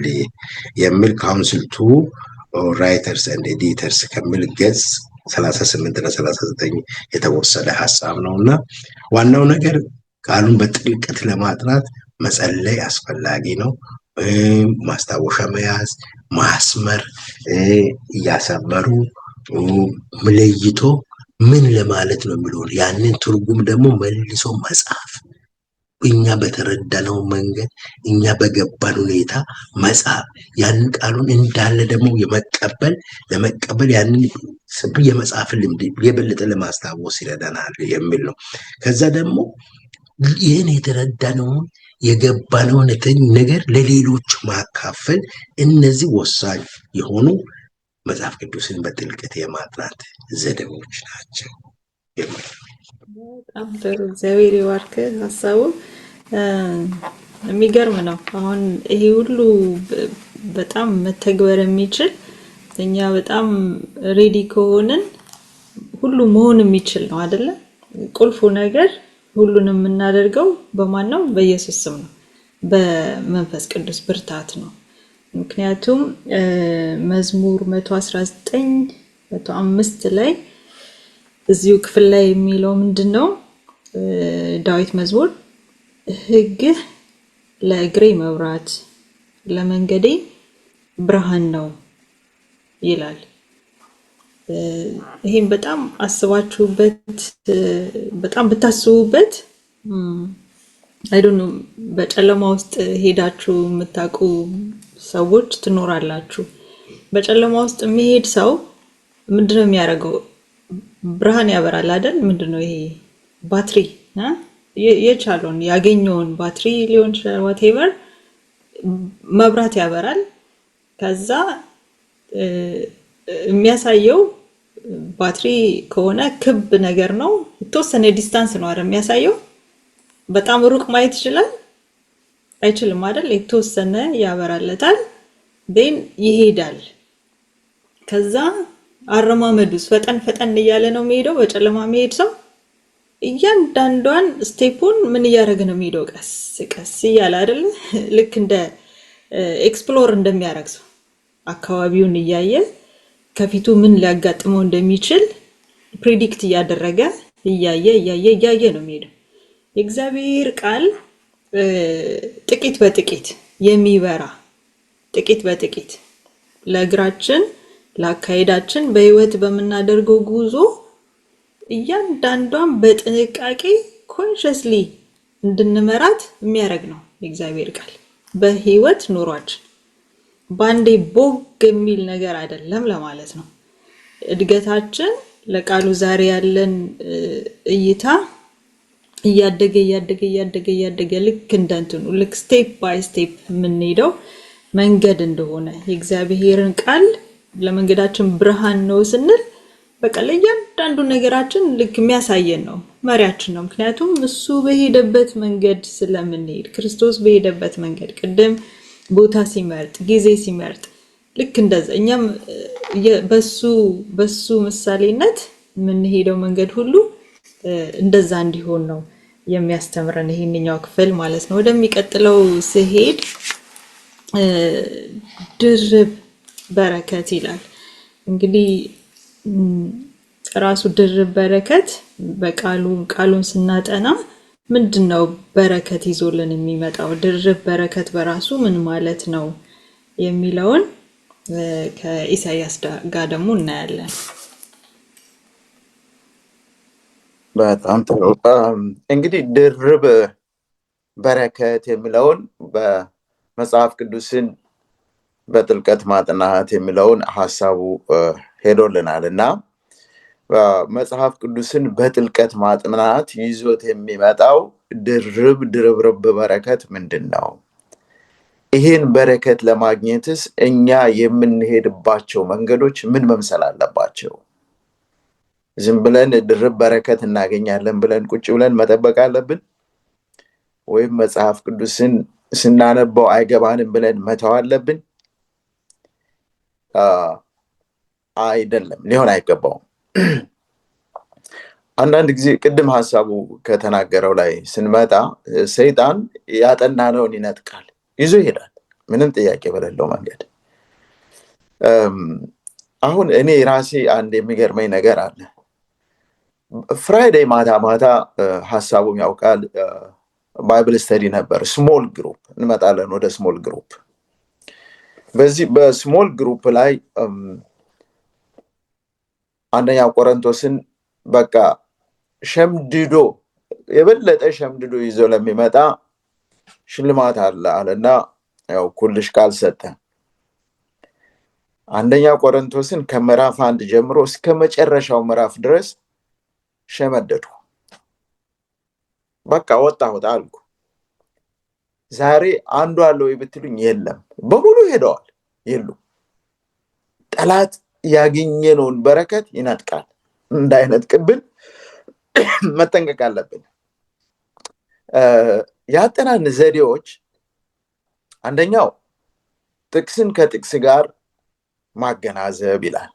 የሚል ካውንስል ቱ ራይተርስ ኤንድ ኤዲተርስ ከሚል ገጽ 38 እና 39 የተወሰደ ሀሳብ ነውና ዋናው ነገር ቃሉን በጥልቀት ለማጥናት መጸለይ አስፈላጊ ነው። ማስታወሻ መያዝ፣ ማስመር፣ እያሰመሩ ለይቶ ምን ለማለት ነው የሚለውን ያንን ትርጉም ደግሞ መልሶ መጻፍ፣ እኛ በተረዳነው መንገድ እኛ በገባን ሁኔታ መጻፍ፣ ያንን ቃሉን እንዳለ ደግሞ ለመቀበል ያንን የመጻፍ ልምድ የበለጠ ለማስታወስ ይረዳናል የሚል ነው። ከዛ ደግሞ ይህን የተረዳነውን የገባነውን ነገር ለሌሎች ማካፈል፣ እነዚህ ወሳኝ የሆኑ መጽሐፍ ቅዱስን በጥልቀት የማጥናት ዘዴዎች ናቸው። በጣም ጥሩ፣ እግዚአብሔር ይባርክ። ሀሳቡ የሚገርም ነው። አሁን ይሄ ሁሉ በጣም መተግበር የሚችል እኛ በጣም ሬዲ ከሆንን ሁሉ መሆን የሚችል ነው አይደለ? ቁልፉ ነገር ሁሉንም የምናደርገው በማን ነው? በኢየሱስ ስም ነው፣ በመንፈስ ቅዱስ ብርታት ነው። ምክንያቱም መዝሙር 119 105 ላይ እዚሁ ክፍል ላይ የሚለው ምንድን ነው? ዳዊት መዝሙር ሕግህ ለእግሬ መብራት ለመንገዴ ብርሃን ነው ይላል። ይሄን በጣም አስባችሁበት በጣም ብታስቡበት አይ ዶንት ኖ በጨለማ ውስጥ ሄዳችሁ የምታውቁ ሰዎች ትኖራላችሁ። በጨለማ ውስጥ የሚሄድ ሰው ምንድነው የሚያደርገው? ብርሃን ያበራል አይደል? ምንድነው ይሄ ባትሪ የቻለውን ያገኘውን ባትሪ ሊሆን ይችላል ዋቴቨር መብራት ያበራል። ከዛ የሚያሳየው ባትሪ ከሆነ ክብ ነገር ነው፣ የተወሰነ ዲስታንስ ነው አይደል የሚያሳየው። በጣም ሩቅ ማየት ይችላል አይችልም አይደል? የተወሰነ ያበራለታል፣ ዴን ይሄዳል። ከዛ አረማመዱስ ፈጠን እያለ ነው የሚሄደው። በጨለማ የሚሄድ ሰው እያንዳንዷን ስቴፑን ምን እያደረገ ነው የሚሄደው? ቀስ እያለ አይደል? ልክ እንደ ኤክስፕሎር እንደሚያደርግ ሰው አካባቢውን እያየ ከፊቱ ምን ሊያጋጥመው እንደሚችል ፕሪዲክት እያደረገ እያየ ነው የሚሄደው። የእግዚአብሔር ቃል ጥቂት በጥቂት የሚበራ ጥቂት በጥቂት ለእግራችን ለአካሄዳችን በህይወት በምናደርገው ጉዞ እያንዳንዷን በጥንቃቄ ኮንሽስሊ እንድንመራት የሚያደርግ ነው የእግዚአብሔር ቃል። በህይወት ኑሯችን ባንዴ ቦግ የሚል ነገር አይደለም ለማለት ነው። እድገታችን ለቃሉ ዛሬ ያለን እይታ እያደገ ልክ እንደንትኑ ልክ ስቴፕ ባይ ስቴፕ የምንሄደው መንገድ እንደሆነ የእግዚአብሔርን ቃል ለመንገዳችን ብርሃን ነው ስንል በቃ ለእያንዳንዱ ነገራችን ልክ የሚያሳየን ነው፣ መሪያችን ነው። ምክንያቱም እሱ በሄደበት መንገድ ስለምንሄድ ክርስቶስ በሄደበት መንገድ ቅድም ቦታ ሲመርጥ ጊዜ ሲመርጥ ልክ እንደዛ እኛም በሱ ምሳሌነት የምንሄደው መንገድ ሁሉ እንደዛ እንዲሆን ነው የሚያስተምረን ይሄንኛው ክፍል ማለት ነው። ወደሚቀጥለው ሲሄድ ድርብ በረከት ይላል። እንግዲህ ራሱ ድርብ በረከት ቃሉን ስናጠና ምንድነው በረከት ይዞልን የሚመጣው? ድርብ በረከት በራሱ ምን ማለት ነው የሚለውን ከኢሳይያስ ጋር ደግሞ እናያለን። በጣም ጥሩ። እንግዲህ ድርብ በረከት የሚለውን በመጽሐፍ ቅዱስን በጥልቀት ማጥናት የሚለውን ሐሳቡ ሄዶልናል እና መጽሐፍ ቅዱስን በጥልቀት ማጥናት ይዞት የሚመጣው ድርብ በረከት ምንድነው? ይሄን በረከት ለማግኘትስ እኛ የምንሄድባቸው መንገዶች ምን መምሰል አለባቸው? ዝም ብለን ድርብ በረከት እናገኛለን ብለን ቁጭ ብለን መጠበቅ አለብን? ወይም መጽሐፍ ቅዱስን ስናነበው አይገባንም ብለን መተው አለብን? አይደለም፣ ሊሆን አይገባውም። አንዳንድ ጊዜ ቅድም ሐሳቡ ከተናገረው ላይ ስንመጣ ሰይጣን ያጠናነውን ይነጥቃል፣ ይዞ ይሄዳል፣ ምንም ጥያቄ በሌለው መንገድ። አሁን እኔ ራሴ አንድ የሚገርመኝ ነገር አለ። ፍራይዴይ ማታ ሐሳቡም ያውቃል ባይብል ስተዲ ነበር። ስሞል ግሩፕ እንመጣለን፣ ወደ ስሞል ግሩፕ። በዚህ በስሞል ግሩፕ ላይ አንደኛ ቆሮንቶስን በቃ ሸምድዶ የበለጠ ሸምድዶ ይዞ ለሚመጣ ሽልማት አለና ያው ኩልሽ ቃል ሰጠ። አንደኛ ቆሮንቶስን ከምዕራፍ 1 ጀምሮ እስከ መጨረሻው ምዕራፍ ድረስ ሸመደዱ። በቃ ወጣሁት አልኩ። ዛሬ አንዱ አለው ይብትሉኝ የለም፣ በሙሉ ሄደዋል፣ የሉም። ጠላት ያገኘነውን በረከት ይነጥቃል። እንዳይነጥቅብን መጠንቀቅ አለብን። ያጠናን ዘዴዎች አንደኛው ጥቅስን ከጥቅስ ጋር ማገናዘብ ይላል።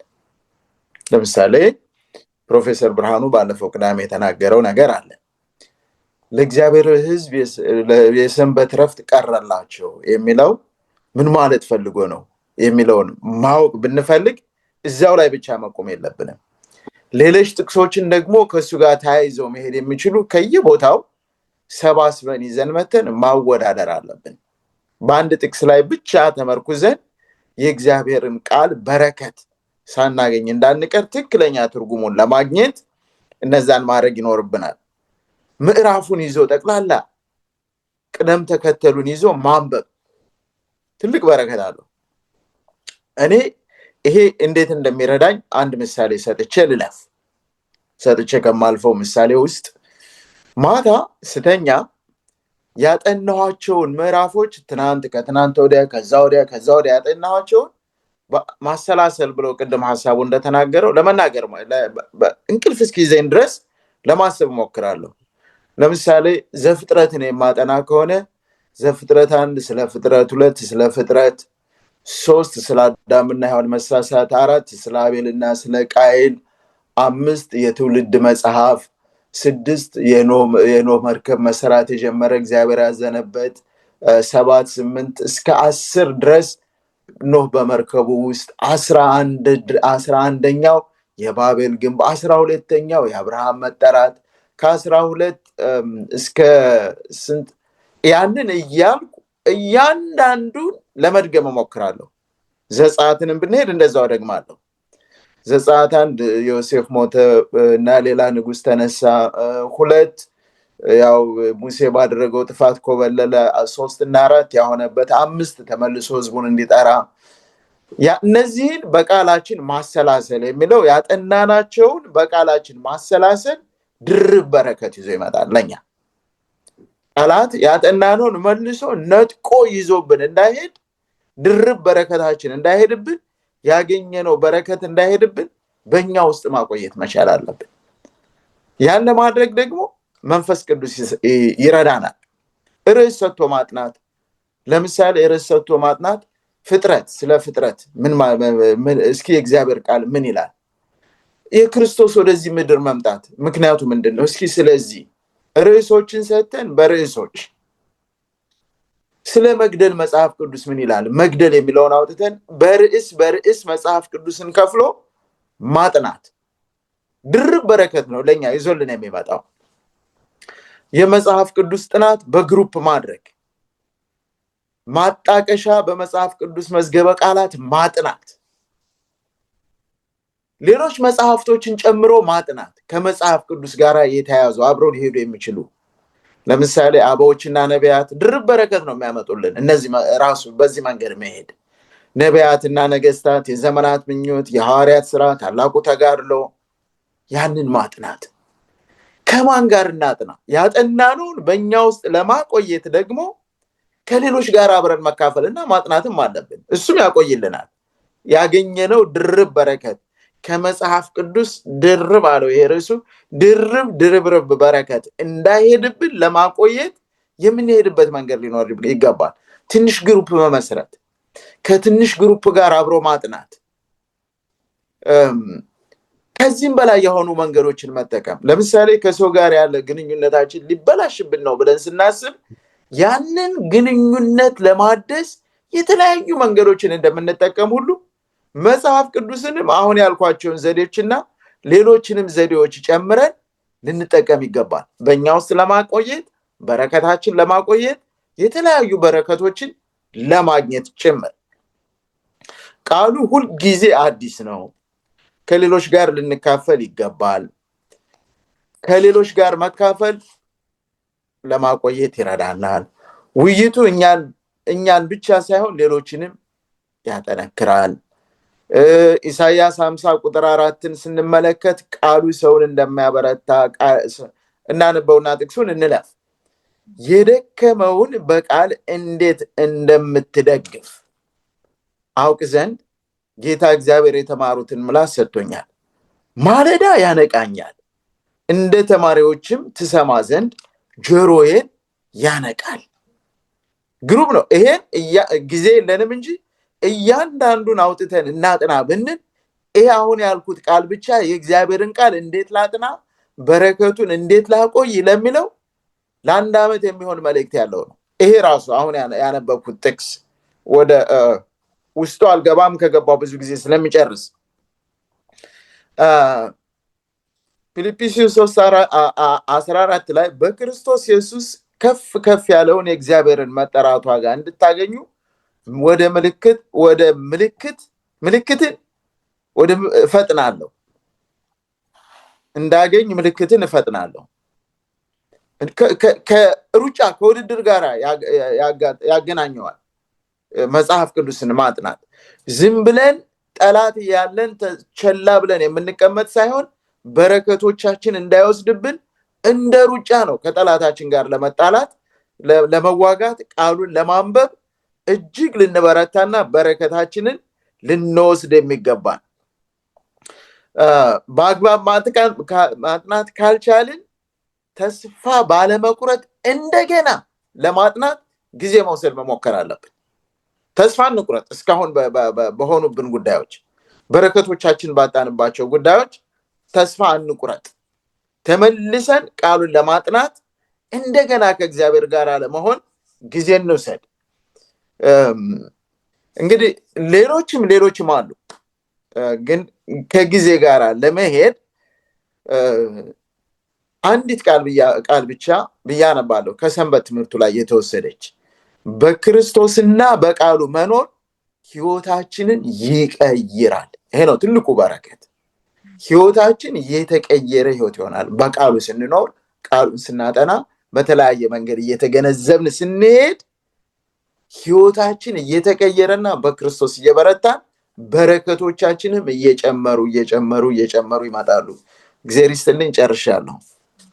ለምሳሌ ፕሮፌሰር ብርሃኑ ባለፈው ቅዳሜ የተናገረው ነገር አለ። ለእግዚአብሔር ሕዝብ የሰንበት ረፍት ቀረላቸው የሚለው ምን ማለት ፈልጎ ነው የሚለውን ማወቅ ብንፈልግ እዛው ላይ ብቻ መቆም የለብንም። ሌሎች ጥቅሶችን ደግሞ ከሱ ጋር ተያይዘው መሄድ የሚችሉ ከየቦታው ሰባስበን ይዘን መተን ማወዳደር አለብን። በአንድ ጥቅስ ላይ ብቻ ተመርኩዘን የእግዚአብሔርን ቃል በረከት ሳናገኝ እንዳንቀር ትክክለኛ ትርጉሙን ለማግኘት እነዛን ማድረግ ይኖርብናል። ምዕራፉን ይዞ ጠቅላላ ቅደም ተከተሉን ይዞ ማንበብ ትልቅ በረከት አለው። እኔ ይሄ እንዴት እንደሚረዳኝ አንድ ምሳሌ ሰጥቼ ከማልፈው ምሳሌ ውስጥ ማታ ስተኛ ያጠናኋቸውን ምዕራፎች ከትናንት ወዲያ ከዛ ወዲያ ያጠናኋቸውን ማሰላሰል ብለው ቅድም ሐሳቡ እንደተናገረው ለመናገር እንቅልፍ እስኪይዘኝ ድረስ ለማሰብ ሞክራለሁ። ለምሳሌ ዘፍጥረትን የማጠና ከሆነ ዘፍጥረት 1 ስለ ፍጥረት፣ 2 ስለ ፍጥረት፣ 3 ስለ አዳምና ሔዋን መሳሳት፣ 4 ስለ አቤልና ስለ ቃየል፣ 5 የትውልድ መጽሐፍ፣ 6 የኖህ መርከብ መሰራት የጀመረ እግዚአብሔር ያዘነበት፣ 7 8 እስከ 10 ድረስ ኖህ በመርከቡ ውስጥ፣ 11ኛው የባቤል ግንብ፣ 12ኛው የአብርሃም መጠራት፣ ከ12 እስከ ያንን እያልኩ እያንዳንዱን ለመድገም እሞክራለሁ። ዘጸአትንም ብንሄድ እንደዛው ደግማለሁ። ዘጸአት 1 ዮሴፍ ሞተ እና ሌላ ንጉስ ተነሳ። 2 ያው ሙሴ ባደረገው ጥፋት ኮበለለ። 3 እና 4 ያሆነበት። 5 ተመልሶ ህዝቡን እንዲጠራ። እነዚህን በቃላችን ማሰላሰል የሚለው ያጠናናቸውን በቃላችን ማሰላሰል ድርብ በረከት ይዞ ይመጣል ለኛ። ጠላት ያጠናነውን መልሶ ነጥቆ ይዞብን እንዳይሄድ፣ ድርብ በረከታችን እንዳይሄድብን፣ ያገኘነው በረከት እንዳይሄድብን በእኛ ውስጥ ማቆየት መቻል አለብን። ያን ለማድረግ ደግሞ መንፈስ ቅዱስ ይረዳናል። ርዕስ ሰጥቶ ማጥናት፣ ለምሳሌ ርዕስ ሰጥቶ ማጥናት ፍጥረት፣ ስለ ፍጥረት ምን እስኪ የእግዚአብሔር ቃል ምን ይላል? የክርስቶስ ወደዚህ ምድር መምጣት ምክንያቱ ምንድነው? እስኪ ስለዚህ ርዕሶችን ሰጥተን በርዕሶች ስለ መግደል መጽሐፍ ቅዱስ ምን ይላል? መግደል የሚለውን አውጥተን በርዕስ መጽሐፍ ቅዱስን ከፍሎ ማጥናት ድርብ በረከት ነው ለኛ ይዞልን የሚመጣው። የመጽሐፍ ቅዱስ ጥናት በግሩፕ ማድረግ፣ ማጣቀሻ በመጽሐፍ ቅዱስ መዝገበ ቃላት ማጥናት፣ ሌሎች መጽሐፍቶችን ጨምሮ ማጥናት፣ ከመጽሐፍ ቅዱስ ጋር የተያያዙ አብረው ሊሄዱ የሚችሉ ለምሳሌ አበዎችና ነቢያት ድርብ በረከት ነው የሚያመጡልን። እነዚህ ራሱ በዚህ መንገድ መሄድ፣ ነቢያትና ነገስታት፣ የዘመናት ምኞት፣ የሐዋርያት ሥራ፣ ታላቁ ተጋድሎ፣ ያንን ማጥናት። ከማን ጋር እናጥና? ያጠናነውን በእኛ ውስጥ ለማቆየት ደግሞ ከሌሎች ጋር አብረን መካፈልና ማጥናትም አለብን። እሱም ያቆይልናል። ያገኘነው ድርብ በረከት ከመጽሐፍ ቅዱስ ድርብ አለው ይሄ ርዕሱ፣ ድርብ በረከት እንዳይሄድብን ለማቆየት የምንሄድበት መንገድ ሊኖር ይገባል። ትንሽ ግሩፕ መመስረት፣ ከትንሽ ግሩፕ ጋር አብሮ ማጥናት፣ ከዚህም በላይ የሆኑ መንገዶችን መጠቀም። ለምሳሌ ከሰው ጋር ያለ ግንኙነታችን ሊበላሽብን ነው ብለን ስናስብ ያንን ግንኙነት ለማደስ የተለያዩ መንገዶችን እንደምንጠቀም ሁሉ መጽሐፍ ቅዱስንም አሁን ያልኳቸውን ዘዴዎችና ሌሎችንም ዘዴዎች ጨምረን ልንጠቀም ይገባል። በእኛ ውስጥ ለማቆየት፣ በረከታችን ለማቆየት፣ የተለያዩ በረከቶችን ለማግኘት ጭምር። ቃሉ ሁል ጊዜ አዲስ ነው። ከሌሎች ጋር ልንካፈል ይገባል። ከሌሎች ጋር መካፈል ለማቆየት ይረዳናል። ውይይቱ እኛን ብቻ ሳይሆን ሌሎችንም ያጠነክራል። ኢሳይያስ 50 ቁጥር 4ን ስንመለከት ቃሉ ሰውን እንደማያበረታ እናንበውና ጥቅሱን እንለፍ። የደከመውን በቃል እንዴት እንደምትደግፍ አውቅ ዘንድ ጌታ እግዚአብሔር የተማሩትን ምላስ ሰጥቶኛል። ማለዳ ያነቃኛል፣ እንደ ተማሪዎችም ትሰማ ዘንድ ጆሮዬን ያነቃል። ግሩም ነው። ይሄን ጊዜ የለንም እንጂ እያንዳንዱን አውጥተን እናጥና ብንል ይሄ አሁን ያልኩት ቃል ብቻ የእግዚአብሔርን ቃል እንዴት ላጥና፣ በረከቱን እንዴት ላቆይ ለሚለው ለአንድ ዓመት የሚሆን መልእክት ያለው ነው። ይሄ ራሱ አሁን ያነበብኩት ጥቅስ ወደ ውስጡ አልገባም፣ ከገባው ብዙ ጊዜ ስለሚጨርስ ፊልጵስዩስ 3:14 ላይ በክርስቶስ ኢየሱስ ከፍ ያለውን የእግዚአብሔርን መጠራት ዋጋ እንድታገኙ እፈጥናለሁ፣ እንዳገኝ ምልክትን እፈጥናለሁ። ከሩጫ ከውድድር ጋር ያገናኘዋል። መጽሐፍ ቅዱስን ማጥናት ዝም ብለን ጠላት ያለን ቸላ ብለን የምንቀመጥ ሳይሆን በረከቶቻችን እንዳይወስድብን እንደ ሩጫ ነው። ከጠላታችን ጋር ለመጣላት ለመዋጋት ቃሉን ለማንበብ እጅግ ልንበረታና በረከታችንን ልንወስድ የሚገባን። በአግባብ ማጥናት ካልቻልን ተስፋ ባለመቁረጥ እንደገና ለማጥናት ጊዜ መውሰድ መሞከር አለብን። ተስፋ እንቁረጥ። እስካሁን በሆኑብን ጉዳዮች፣ በረከቶቻችን ባጣንባቸው ጉዳዮች ተስፋ እንቁረጥ። ተመልሰን ቃሉን ለማጥናት እንደገና ከእግዚአብሔር ጋር ለመሆን ጊዜ እንውሰድ። እንግዲህ ሌሎችም አሉ፣ ግን ከጊዜ ጋር ለመሄድ አንዲት ቃል ብቻ ብያነባለሁ ከሰንበት ትምህርቱ ላይ የተወሰደች በክርስቶስና በቃሉ መኖር ህይወታችንን ይቀይራል። ይሄ ነው ትልቁ በረከት። ህይወታችን የተቀየረ ህይወት ይሆናል በቃሉ ስንኖር፣ ቃሉን ስናጠና፣ በተለያየ መንገድ እየተገነዘብን ስንሄድ ህይወታችን እየተቀየረና በክርስቶስ እየበረታን በረከቶቻችንም እየጨመሩ ይመጣሉ። እግዚአብሔር ይስጥልኝ። ጨርሻለሁ።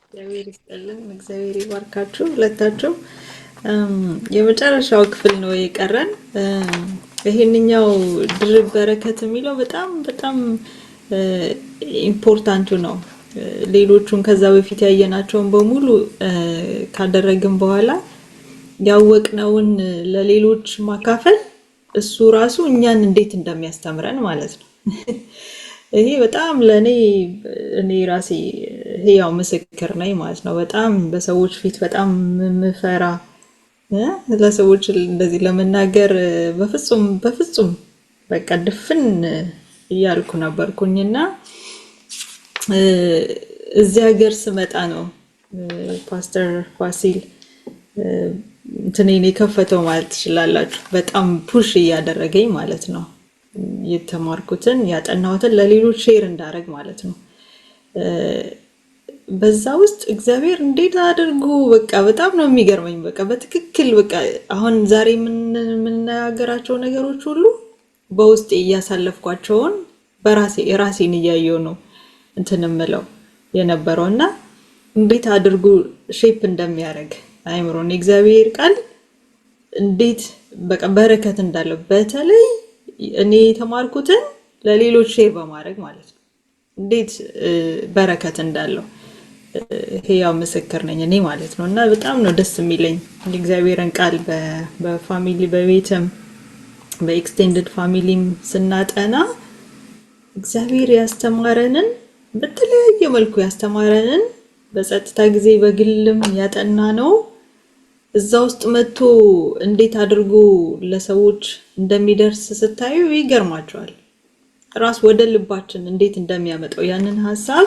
እግዚአብሔር ይስጥልን። እግዚአብሔር ይባርካችሁ ሁለታችሁ። የመጨረሻው ክፍል ነው የቀረን። ይሄንኛው ድርብ በረከት የሚለው በጣም ኢምፖርታንቱ ነው። ሌሎቹን ከዛ በፊት ያየናቸውን በሙሉ ካደረግን በኋላ ያወቅነውን ለሌሎች ማካፈል እሱ ራሱ እኛን እንዴት እንደሚያስተምረን ማለት ነው። ይሄ በጣም እኔ ራሴ ያው ምስክር ነኝ ማለት ነው። በጣም በሰዎች ፊት በጣም ምፈራ ለሰዎች እንደዚህ ለመናገር በፍጹም በቃ ድፍን እያልኩ ነበርኩኝና እዚህ ሀገር ስመጣ ነው ፓስተር ፋሲል እንትኔን የከፈተው ማለት ትችላላችሁ። በጣም ፑሽ እያደረገኝ ማለት ነው። የተማርኩትን ያጠናሁትን ለሌሎች ሼር እንዳደረግ ማለት ነው። በዛ ውስጥ እግዚአብሔር እንዴት አድርጎ በቃ በጣም ነው የሚገርመኝ። በቃ በትክክል በቃ አሁን ዛሬ የምንናገራቸው ነገሮች ሁሉ በውስጤ እያሳለፍኳቸውን ራሴን እያየሁ ነው እንትን እምለው የነበረውና እንዴት አድርጎ ሼፕ እንደሚያደርግ አይምሮን እግዚአብሔር ቃል እንዴት በቃ በረከት እንዳለው በተለይ እኔ የተማርኩትን ለሌሎች ሼር በማድረግ ማለት ነው እንዴት በረከት እንዳለው ያው ምስክር ነኝ እኔ ማለት ነው። እና በጣም ነው ደስ የሚለኝ የእግዚአብሔርን ቃል በፋሚሊ በቤትም በኤክስቴንድድ ፋሚሊም ስናጠና እግዚአብሔር ያስተማረንን በተለያየ መልኩ ያስተማረንን በጸጥታ ጊዜ በግልም ያጠና ነው እዛ ውስጥ መጥቶ እንዴት አድርጎ ለሰዎች እንደሚደርስ ስታዩ ይገርማቸዋል። ራስ ወደ ልባችን እንዴት እንደሚያመጣው ያንን ሐሳብ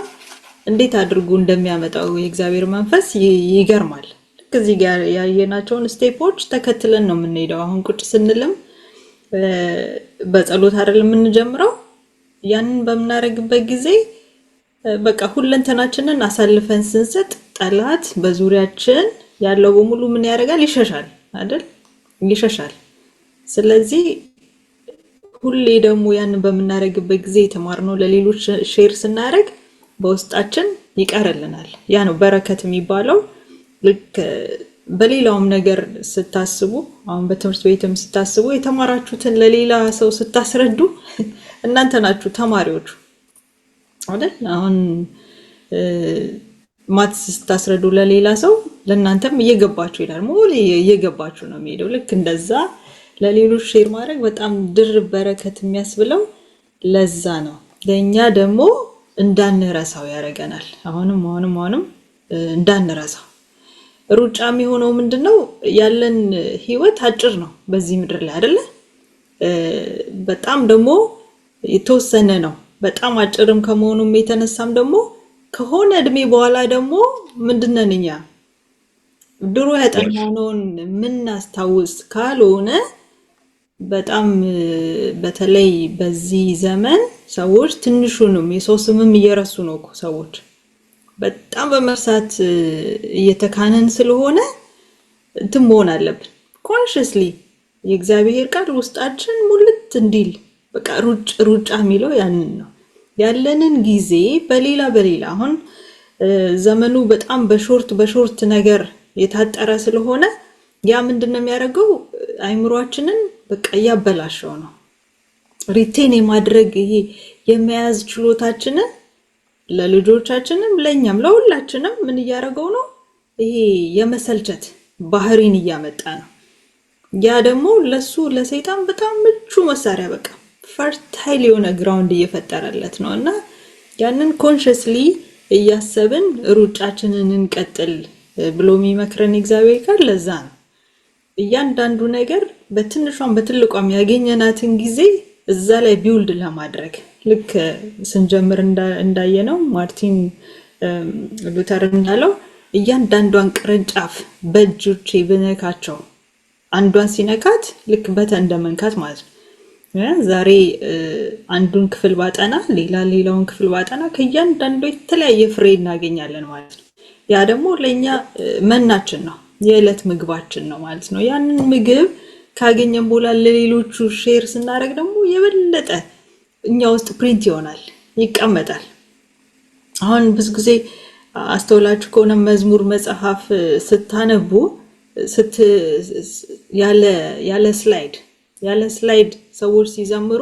እንዴት አድርጎ እንደሚያመጣው የእግዚአብሔር መንፈስ ይገርማል። ከዚህ ጋር ያየናቸውን ስቴፖች ተከትለን ነው የምንሄደው። አሁን ቁጭ ስንልም በጸሎት አይደል የምንጀምረው። ያንን በመናረግበት ጊዜ በቃ ሁለንተናችንን አሳልፈን ስንሰጥ ጠላት በዙሪያችን ያለው በሙሉ ምን ያደርጋል? ይሸሻል አይደል? ይሸሻል። ስለዚህ ሁሌ ደግሞ ያንን በመናረግበት ጊዜ የተማርነው ለሌሎች ሼር ስናደርግ በውስጣችን ይቀርልናል። ያ ነው በረከት የሚባለው። ልክ በሌላውም ነገር ስታስቡ አሁን በትምህርት ቤትም ስታስቡ የተማራችሁትን ለሌላ ሰው ስታስረዱ እናንተ ናችሁ ተማሪዎቹ አይደል? አሁን ማትስ ስታስረዱ ለሌላ ሰው ለእናንተም እየገባችሁ ይላል። ሞል እየገባችሁ ነው የሚሄደው። ልክ እንደዛ ለሌሎች ሼር ማድረግ በጣም ድርብ በረከት የሚያስብለው ለዛ ነው። ለኛ ደግሞ እንዳንረሳው ያደርገናል። አሁንም እንዳንረሳው ሩጫ የሚሆነው ምንድነው? ያለን ህይወት አጭር ነው በዚህ ምድር ላይ አይደለ? በጣም ደግሞ የተወሰነ ነው። በጣም አጭርም ከመሆኑም የተነሳም ደግሞ ከሆነ እድሜ በኋላ ደግሞ ምንድነን እኛ ድሮ ያጠናነውን ምናስታውስ ካልሆነ በጣም በተለይ በዚህ ዘመን ሰዎች ትንሹንም የሰው ስምም እየረሱ ነው እኮ ሰዎች በጣም በመርሳት እየተካነን ስለሆነ እንትን መሆን አለብን። ኮንሽስሊ የእግዚአብሔር ቃል ውስጣችን ሙልት እንዲል በቃ ሩጫ የሚለው ያንን ነው። ያለንን ጊዜ በሌላ አሁን ዘመኑ በጣም በሾርት ነገር የታጠረ ስለሆነ ያ ምንድነው የሚያደርገው? አይምሮአችንን በቃ ያበላሸው ነው። ሪቴን የማድረግ ይሄ የመያዝ ችሎታችንን ለልጆቻችንም ለኛም ለሁላችንም ምን እያደረገው ነው? ይሄ የመሰልቸት ባህሪን እያመጣ ነው። ያ ደግሞ ለሰይጣን በጣም ምቹ መሳሪያ በቃ ፈርታይል የሆነ ግራውንድ እየፈጠረለት ነው። እና ያንን ኮንሽስሊ እያሰብን ሩጫችንን እንቀጥል ብሎ የሚመክረን እግዚአብሔር ቃል ለዛ ነው። እያንዳንዱ ነገር በትንሿም በትልቋም ያገኘናትን ጊዜ እዛ ላይ ቢውልድ ለማድረግ ልክ ስንጀምር እንዳየነው ማርቲን ሉተር እንዳለው እያንዳንዷን ቅርንጫፍ በእጆቼ ብነካቸው አንዷን ሲነካት ልክ በተን እንደመንካት ማለት ነው። ዛሬ አንዱን ክፍል ባጠና ሌላውን ክፍል ባጠና ከእያንዳንዱ የተለያየ ፍሬ እናገኛለን ማለት ነው። ያ ደግሞ ለእኛ መናችን ነው፣ የዕለት ምግባችን ነው ማለት ነው። ያንን ምግብ ካገኘን በኋላ ለሌሎቹ ሼር ስናደርግ ደግሞ የበለጠ እኛ ውስጥ ፕሪንት ይሆናል፣ ይቀመጣል። አሁን ብዙ ጊዜ አስተውላችሁ ከሆነ መዝሙር መጽሐፍ ስታነቡ ያለ ስላይድ ሰዎች ሲዘምሩ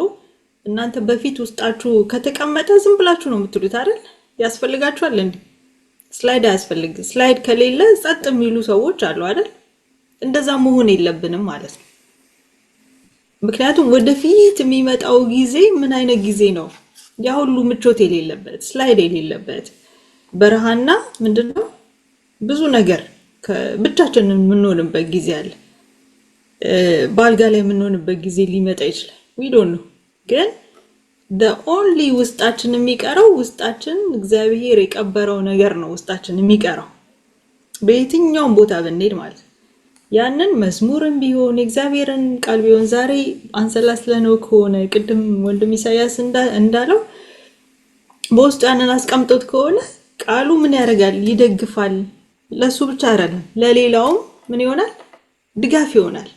እናንተ በፊት ውስጣችሁ ከተቀመጠ ዝም ብላችሁ ነው የምትሉት አይደል? ያስፈልጋችኋል እንዴ? ስላይድ አያስፈልግም። ስላይድ ከሌለ ጸጥ የሚሉ ሰዎች አሉ አይደል? እንደዛ መሆን የለብንም ማለት ነው። ምክንያቱም ወደፊት የሚመጣው ጊዜ ምን አይነት ጊዜ ነው? ያ ሁሉ ምቾት የሌለበት፣ ስላይድ የሌለበት በረሃና ምንድነው ብዙ ነገር ብቻችንን የምንሆንበት ጊዜ አለ። በአልጋ ላይ የምንሆንበት ጊዜ ሊመጣ ይችላል። ዊ ዶንት ኖ። ግን ኦንሊ ውስጣችን የሚቀረው ውስጣችን እግዚአብሔር የቀበረው ነገር ነው ውስጣችን የሚቀረው በየትኛውም ቦታ ብንሄድ ማለት ነው። ያንን መዝሙርም ቢሆን የእግዚአብሔርን ቃል ቢሆን ዛሬ አንሰላስለነው ከሆነ ቅድም ወንድም ኢሳያስ እንዳለው በውስጡ ያንን አስቀምጦት ከሆነ ቃሉ ምን ያደርጋል? ይደግፋል። ለሱ ብቻ አይደለም ለሌላውም ምን ይሆናል? ድጋፍ ይሆናል።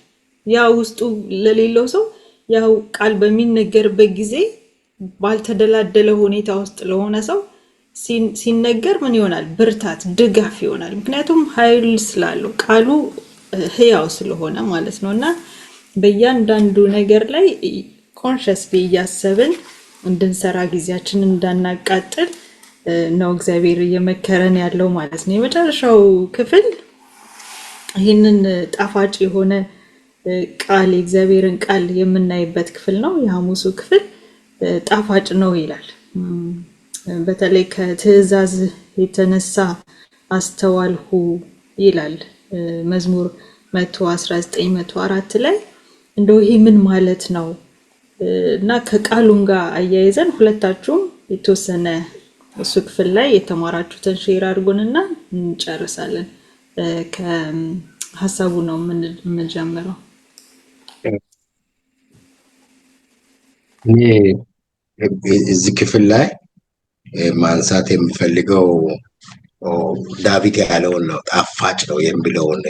ያ ውስጡ ለሌለው ሰው ያው ቃል በሚነገርበት ጊዜ ባልተደላደለ ሁኔታ ውስጥ ለሆነ ሰው ሲነገር ምን ይሆናል? ብርታት፣ ድጋፍ ይሆናል። ምክንያቱም ኃይል ስላለው ቃሉ ህያው ስለሆነ ማለት ነው። እና በእያንዳንዱ ነገር ላይ ኮንሽስሊ እያሰብን እንድንሰራ ጊዜያችንን እንዳናቃጥል ነው እግዚአብሔር እየመከረን ያለው ማለት ነው። የመጨረሻው ክፍል ይህንን ጣፋጭ የሆነ ቃል የእግዚአብሔርን ቃል የምናይበት ክፍል ነው። የሐሙሱ ክፍል ጣፋጭ ነው ይላል። በተለይ ከትእዛዝ የተነሳ አስተዋልሁ ይላል መዝሙር 119:104 ላይ እንደው ይሄ ምን ማለት ነው? እና ከቃሉም ጋር አያይዘን ሁለታችሁም የተወሰነ እሱ ክፍል ላይ የተማራችሁትን ሼር አድርጉንና እንጨርሳለን። ከሀሳቡ ነው የምንጀምረው። እኔ እዚህ ክፍል ላይ ማንሳት የሚፈልገው ዳዊት ያለውን ነው። ጣፋጭ ነው የሚለውን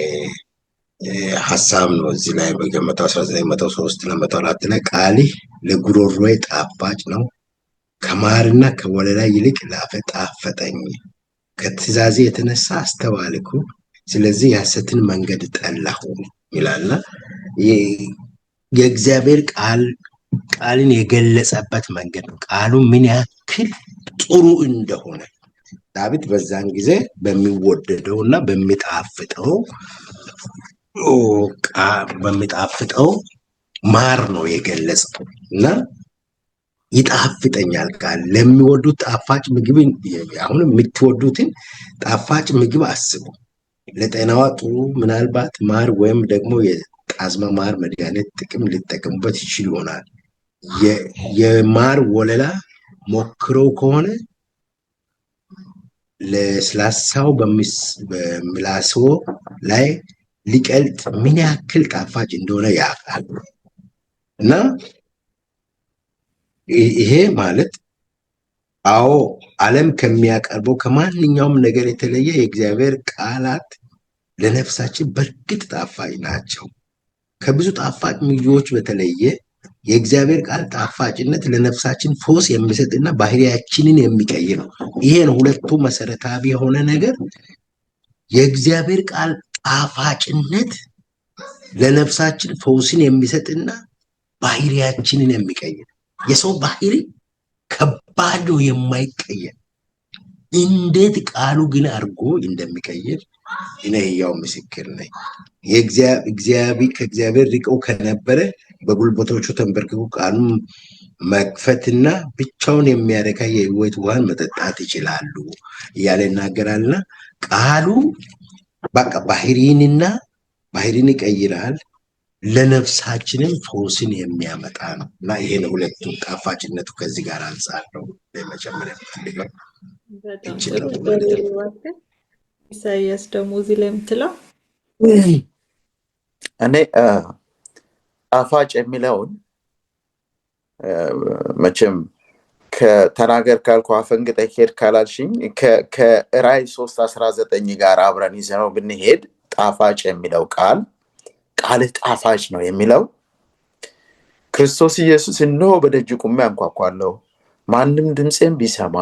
ሀሳብ ነው እዚህ ላይ በገመተው 1903 ለ104 ላይ ቃልህ ለጉሮሮዬ ጣፋጭ ነው፣ ከማርና ከወለላ ይልቅ ለአፌ ጣፈጠኝ፣ ከትእዛዜ የተነሳ አስተዋልኩ፣ ስለዚህ የሐሰትን መንገድ ጠላሁ ይላልና የእግዚአብሔር ቃልን የገለጸበት መንገድ ነው። ቃሉ ምን ያክል ጥሩ እንደሆነ ዳዊት በዛን ጊዜ በሚወደደውና በሚጣፍጠው ማር ነው የገለጸው እና ይጣፍጠኛል ቃል ለሚወዱት ጣፋጭ ምግብ። አሁን የምትወዱትን ጣፋጭ ምግብ አስቡ። ለጤናዋ ጥሩ ምናልባት ማር ወይም ደግሞ የጣዝማ ማር መድኃኒት ጥቅም ሊጠቀሙበት ይችል ይሆናል። የማር ወለላ ሞክረው ከሆነ ለስላሳው በምላስዎ ላይ ሊቀልጥ ምን ያክል ጣፋጭ እንደሆነ ያውቃል። እና ይሄ ማለት አዎ ዓለም ከሚያቀርበው ከማንኛውም ነገር የተለየ የእግዚአብሔር ቃላት ለነፍሳችን በእርግጥ ጣፋጭ ናቸው። ከብዙ ጣፋጭ ምግቦች በተለየ የእግዚአብሔር ቃል ጣፋጭነት ለነፍሳችን ፈውስ የሚሰጥና ባህሪያችንን የሚቀይር ነው። ይሄን ሁለቱ መሰረታዊ የሆነ ነገር የእግዚአብሔር ቃል ጣፋጭነት ለነፍሳችን ፈውስን የሚሰጥና ባህሪያችንን የሚቀይር። የሰው ባህሪ ከባድ ነው፣ የማይቀየር። እንዴት ቃሉ ግን አድርጎ እንደሚቀይር እኔ ሕያው ምስክር ነኝ። ከእግዚአብሔር ርቀው ከነበረ በጉልበቶቹ ተንበርክኮ ቃሉን መክፈትና ብቻውን የሚያረካ የሕይወት ውሃን መጠጣት ይችላሉ እያለ ይናገራልና ቃሉ በቃ ባህሪን ይቀይራል፣ ለነፍሳችንም ፈውስን የሚያመጣ ነው እና ይሄን ሁለቱ ጣፋጭነቱ ከዚህ ጋር አንጻር ነው ለመጨመር የምፈልገው። በጣም እችን ጥሩ ነው ጥሩ ማለት ነው። ይዋል። ኢሳያስ ደግሞ እዚህ ላይ የምትለው እኔ ጣፋጭ የሚለውን መቼም ከተናገር ካልኩ አፈንግጠህ ሄድ ካላልሽኝ ከራዕይ 3:19 ጋር አብረን ይዘነው ብንሄድ ጣፋጭ የሚለው ቃልህ ጣፋጭ ነው የሚለው ክርስቶስ ኢየሱስ እነሆ በደጅ ቆሜ አንኳኳለሁ፣ ማንም ድምፄን ቢሰማ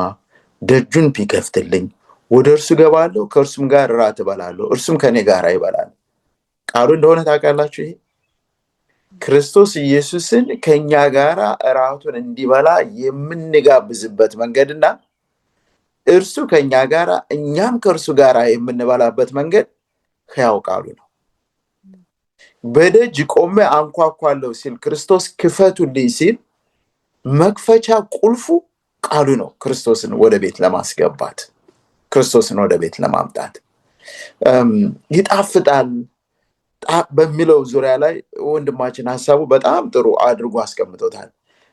ደጁን ቢከፍትልኝ ወደ እርሱ ገባለሁ፣ ከእርሱም ጋር እራት እበላለሁ፣ እርሱም ከኔ ጋር ይበላል። ቃሉ እንደሆነ ታውቃላችሁ። ይሄ ክርስቶስ ኢየሱስን ከኛ ጋር እራቱን እንዲበላ የምንጋብዝበት መንገድና እርሱ ከኛ ጋር እኛም ከእርሱ ጋር የምንበላበት መንገድ ሕያው ቃሉ ነው። በደጅ ቆሜ አንኳኳለሁ ሲል ክርስቶስ ክፈቱልኝ ሲል መክፈቻ ቁልፉ ቃሉ ነው። ክርስቶስን ወደ ቤት ለማስገባት፣ ክርስቶስን ወደ ቤት ለማምጣት ይጣፍጣል በሚለው ዙሪያ ላይ ወንድማችን ሐሳቡ በጣም ጥሩ አድርጎ አስቀምጦታል።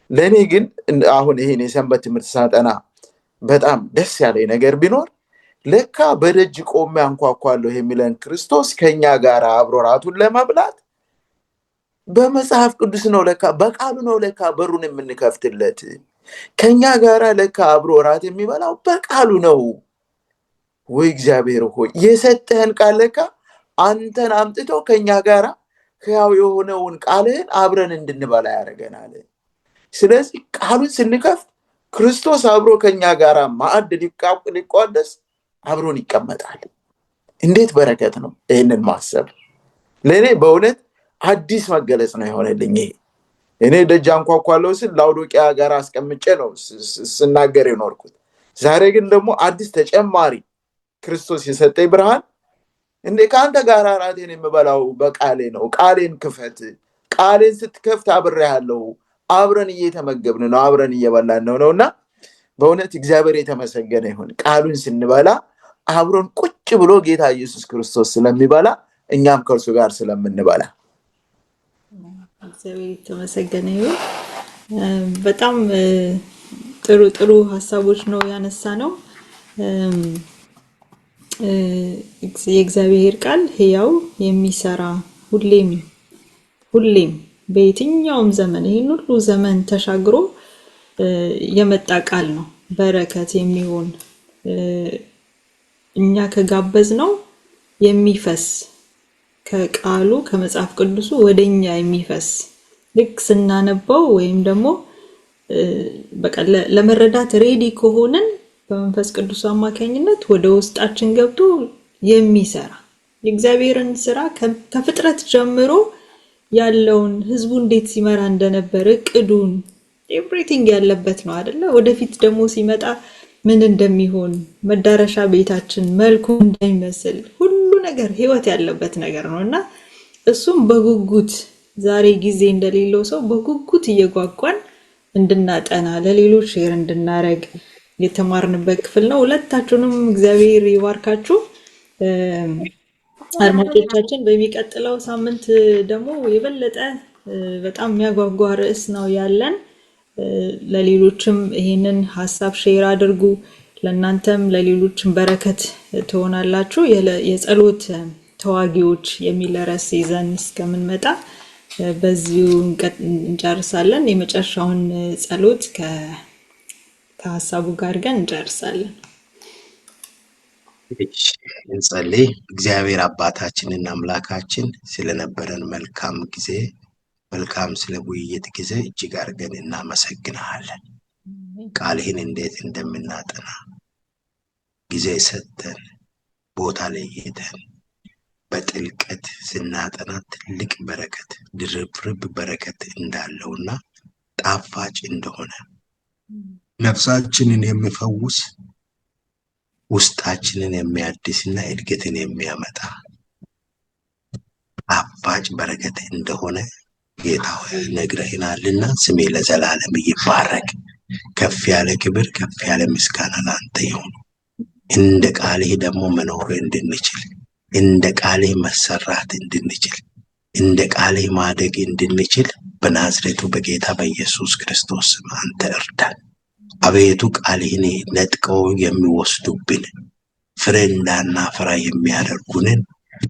ለኔ ግን አሁን ይሄን የሰንበት ትምህርት ሳጠና በጣም ደስ ያለኝ ነገር ቢኖር ለካ በደጅ ቆሜ አንኳኳለሁ የሚለን ክርስቶስ ከኛ ጋር አብሮ ራቱን ለመብላት በመጽሐፍ ቅዱስ ነው። ለካ በቃሉ ነው። ለካ በሩን የምንከፍትለት ከኛ ጋር ለካ አብሮ ራት የሚበላው በቃሉ ነው። ወይ እግዚአብሔር ሆይ የሰጠህን ቃል ለካ አንተን አምጥቶ ከኛ ጋር ሕያው የሆነውን ቃልህን አብረን እንድንበላ ያደርገናል። ስለዚህ ቃሉን ስንከፍት ክርስቶስ አብሮ ከኛ ጋር ማዕድ ሊቋደስ አብሮን ይቀመጣል። እንዴት በረከት ነው ይህንን ማሰብ! ለእኔ በእውነት አዲስ መገለጽ ነው የሆነልኝ። እኔ ደጅ አንኳኳለሁ ስል ላውዶቂያ ጋር አስቀምጬ ነው ስናገር የኖርኩት። ዛሬ ግን ደግሞ አዲስ ተጨማሪ ክርስቶስ የሰጠኝ ብርሃን እንዴ ከአንተ ጋር ራቴን የምበላው በቃሌ ነው። ቃሌን ክፈት። ቃሌን ስትከፍት አብሬሃለሁ። አብረን እየተመገብን ነው፣ አብረን እየበላን ነውና በእውነት እግዚአብሔር የተመሰገነ ይሁን። ቃሉን ስንበላ አብሮን ቁጭ ብሎ ጌታ ኢየሱስ ክርስቶስ ስለሚበላ እኛም ከእርሱ ጋር ስለምንበላ እግዚአብሔር የተመሰገነ ይሁን። በጣም ጥሩ ጥሩ ሀሳቦች ነው ያነሳ ነው። የእግዚአብሔር ቃል ሕያው የሚሰራ ሁሌም በየትኛውም ዘመን ይህን ሁሉ ዘመን ተሻግሮ የመጣ ቃል ነው። በረከት የሚሆን እኛ ከጋበዝ ነው የሚፈስ ከቃሉ ከመጽሐፍ ቅዱሱ ወደኛ የሚፈስ ልክ ስናነበው ወይም ደግሞ በቃ ለመረዳት ሬዲ ከሆነን በመንፈስ ቅዱስ አማካኝነት ወደ ውስጣችን ገብቶ የሚሰራ የእግዚአብሔርን ስራ ከፍጥረት ጀምሮ ያለውን ህዝቡ እንዴት ሲመራ እንደነበር እቅዱን ኤቭሪቲንግ ያለበት ነው አይደለ? ወደፊት ደግሞ ሲመጣ ምን እንደሚሆን መዳረሻ ቤታችን መልኩ እንደሚመስል ሁሉ ነገር ህይወት ያለበት ነገር ነውና እሱም በጉጉት ዛሬ ጊዜ እንደሌለው ሰው በጉጉት እየጓጓን እንድናጠና ለሌሎች ሼር እንድናረግ የተማርንበት ክፍል ነው። ሁለታችሁንም እግዚአብሔር ይባርካችሁ። አድማጮቻችን በሚቀጥለው ሳምንት ደግሞ የበለጠ በጣም የሚያጓጓ ርዕስ ነው ያለን። ለሌሎችም ይሄንን ሐሳብ ሼር አድርጉ። ለእናንተም ለሌሎችም በረከት ትሆናላችሁ። የጸሎት ተዋጊዎች የሚል ርዕስ ይዘን እስከምንመጣ በዚሁ እንጨርሳለን። የመጨረሻውን ጸሎት ከሐሳቡ ጋር ግን እንጨርሳለን። እንጸልይ። እግዚአብሔር አባታችንና አምላካችን ስለነበረን መልካም ጊዜ መልካም ስለ ውይይት ጊዜ እጅግ አድርገን እናመሰግናለን። ቃልህን እንዴት እንደምናጠና ጊዜ ሰጥተን ቦታ ለይተን በጥልቀት ስናጠና ትልቅ በረከት ድርብርብ በረከት እንዳለውና ጣፋጭ እንደሆነ ነፍሳችንን የሚፈውስ ውስጣችንን የሚያድስና እድገትን የሚያመጣ ጣፋጭ በረከት እንደሆነ ጌታ ሆይ ነግረህናልና ስሜ ለዘላለም ይባረክ። ከፍ ያለ ክብር ከፍ ያለ ምስጋና ላንተ ይሁን። እንደ ቃልህ ደግሞ መኖር እንድንችል እንደ ቃልህ መሰራት እንድንችል እንደ ቃልህ ማደግ እንድንችል በናዝሬቱ በጌታ በኢየሱስ ክርስቶስ አንተ እርዳን። አቤቱ ቃልህን ነጥቀው የሚወስዱብን ፍሬ እንዳናፈራ የሚያደርጉንን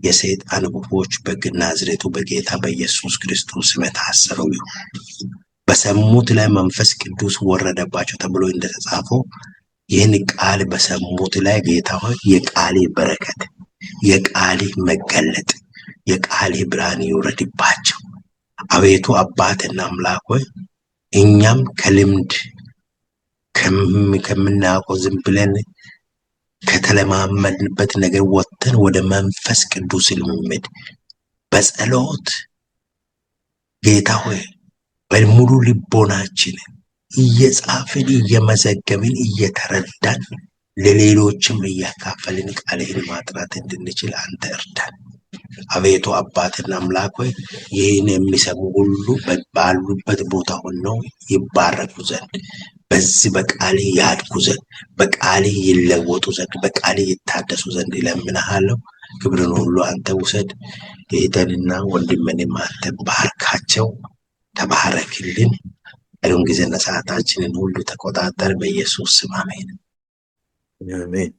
የሰይጣን ወፎች በናዝሬቱ በጌታ በኢየሱስ ክርስቶስ ስም ታሰሩ ይሁን። በሰሙት ላይ መንፈስ ቅዱስ ወረደባቸው ተብሎ እንደተጻፈው ይህን ቃል በሰሙት ላይ ጌታ ሆይ የቃል በረከት፣ የቃል መገለጥ፣ የቃል ብርሃን ይውረድባቸው። አቤቱ አባትና አምላክ ሆይ እኛም ከልምድ ከምናውቀው ዝም ብለን ከተለማመድንበት ነገር ወጥተን ወደ መንፈስ ቅዱስ ልምምድ በጸሎት ጌታ ሆይ በሙሉ ልቦናችን እየጻፍን እየመዘገብን እየተረዳን ለሌሎችም እያካፈልን ቃልህን ማጥራት እንድንችል አንተ እርዳን። አቤቱ አባትና አምላክ ሆይ ይህን የሚሰሙ ሁሉ ባሉበት ቦታ ሆነው ይባረኩ ዘንድ፣ በዚህ በቃል ያድጉ ዘንድ፣ በቃል ይለወጡ ዘንድ፣ በቃል ይታደሱ ዘንድ እለምንሃለሁ። ክብርን ሁሉ አንተ ውሰድ። እህቴንና ወንድሜንም አንተ ባርካቸው። ተባረክልን። ቀሪውን ጊዜና ሰዓታችንን ሁሉ ተቆጣጠር። በኢየሱስ ስም አሜን። አሜን።